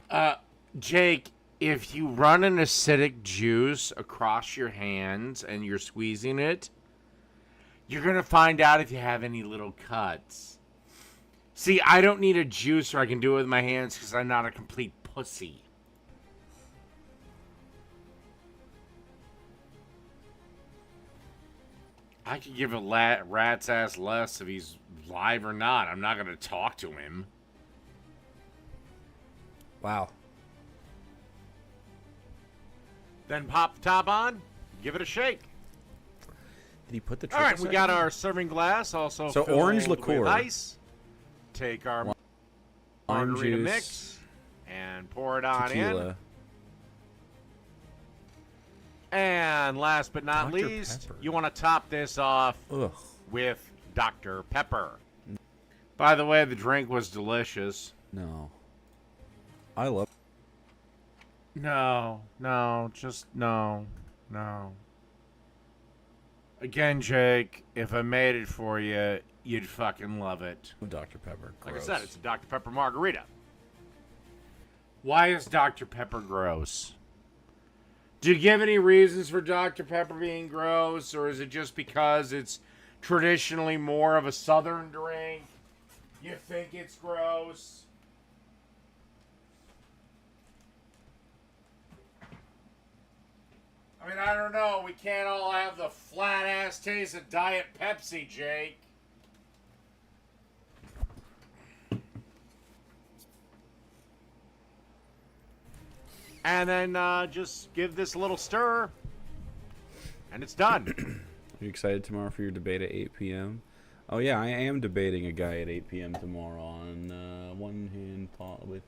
Jake, if you run an acidic juice across your hands and you're squeezing it, you're going to find out if you have any little cuts. See, I don't need a juicer. I can do it with my hands because I'm not a complete pussy. I could give a rat's ass less if he's live or not. I'm not going to talk to him. Wow. Then pop the top on, give it a shake. Did he put the All right, triple we got sec in? our serving glass also So filled orange with liqueur. ice. Take our Lime margarita juice, mix and pour it on tequila. in. And last but not Dr. least, Pepper. you want to top this off Ugh. with Dr. Pepper. By the way, the drink was delicious. No. I love No. Just no. Again, Jake, if I made it for you, you'd fucking love it. Dr. Pepper. Like I Gross. said, it's a Dr. Pepper margarita. Why is Dr. Pepper gross? Do you give any reasons for Dr. Pepper being gross, or is it just because it's traditionally more of a southern drink? You think it's gross? I mean, I don't know. We can't all have the flat-ass taste of Diet Pepsi, Jake. And then just give this a little stir, and it's done. Are you excited tomorrow for your debate at 8 p.m.? Oh, yeah, I am debating a guy at 8 p.m. tomorrow on One Hand with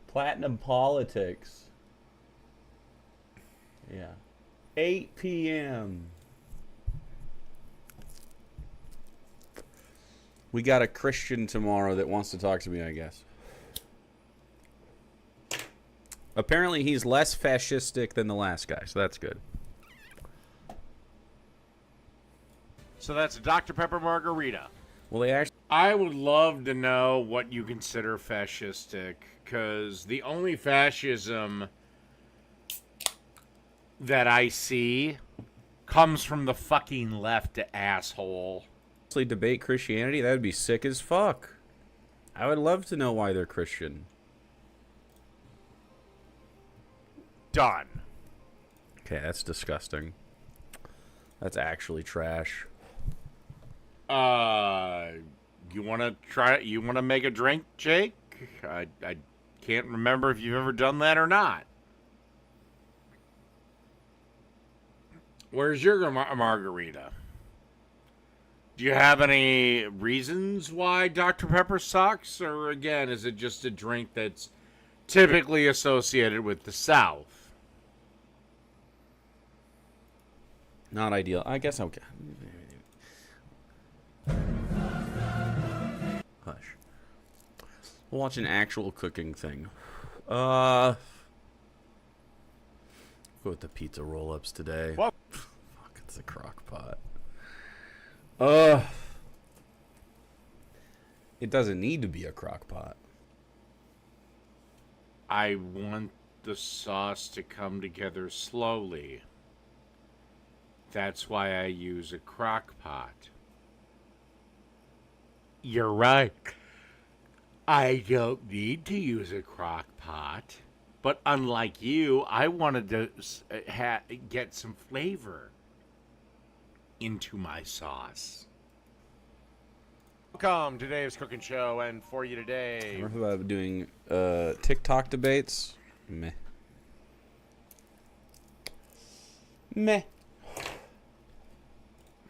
Platinum Politics. Yeah. 8 p.m. We got a Christian tomorrow that wants to talk to me, I guess. Apparently, he's less fascistic than the last guy, so that's good. So that's a Dr. Pepper margarita. Well, they actually... I would love to know what you consider fascistic, because the only fascism that I see comes from the fucking left, asshole. Debate Christianity? That would be sick as fuck. I would love to know why they're Christian. Done. Okay, that's disgusting. That's actually trash. You want to try? You want to make a drink, Jake? I can't remember if you've ever done that or not. Where's your margarita? Do you have any reasons why Dr. Pepper sucks? Or again, is it just a drink that's typically associated with the South? Not ideal. I guess okay. Hush. We'll watch an actual cooking thing. Go with the pizza roll-ups today. What? Fuck, it's a crock pot. It doesn't need to be a crock pot. I want the sauce to come together slowly. That's why I use a crock pot. You're right. I don't need to use a crock pot. But unlike you, I wanted to get some flavor into my sauce. Welcome to Dave's Cooking Show, and for you today... What about doing TikTok debates? Meh. Meh.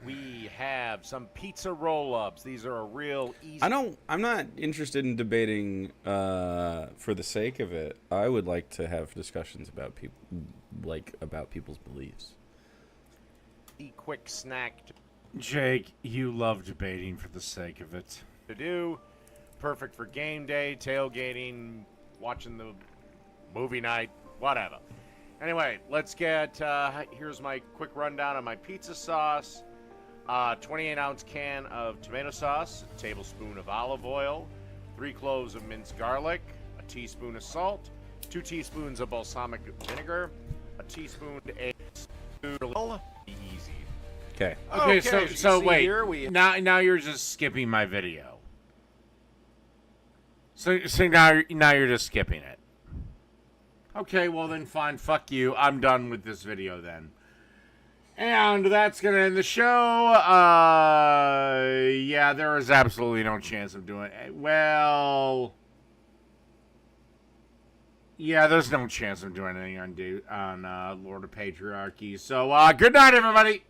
We have some pizza roll-ups. These are a real easy... I'm not interested in debating for the sake of it. I would like to have discussions about about people's beliefs. Quick snack. Jake, you love debating for the sake of it. To do. Perfect for game day, tailgating, watching the movie night, whatever. Anyway, let's get... here's my quick rundown on my pizza sauce. 28-ounce can of tomato sauce, a tablespoon of olive oil, 3 cloves of minced garlic, a teaspoon of salt, 2 teaspoons of balsamic vinegar, a teaspoon of easy. Okay. Okay, so wait. Here now you're just skipping my video. So now you're just skipping it. Okay, well then fine. Fuck you. I'm done with this video then. And that's going to end the show. Yeah, there is absolutely no chance of doing it. Well, yeah, there's no chance of doing anything on Lord of Patriarchy. So, good night, everybody.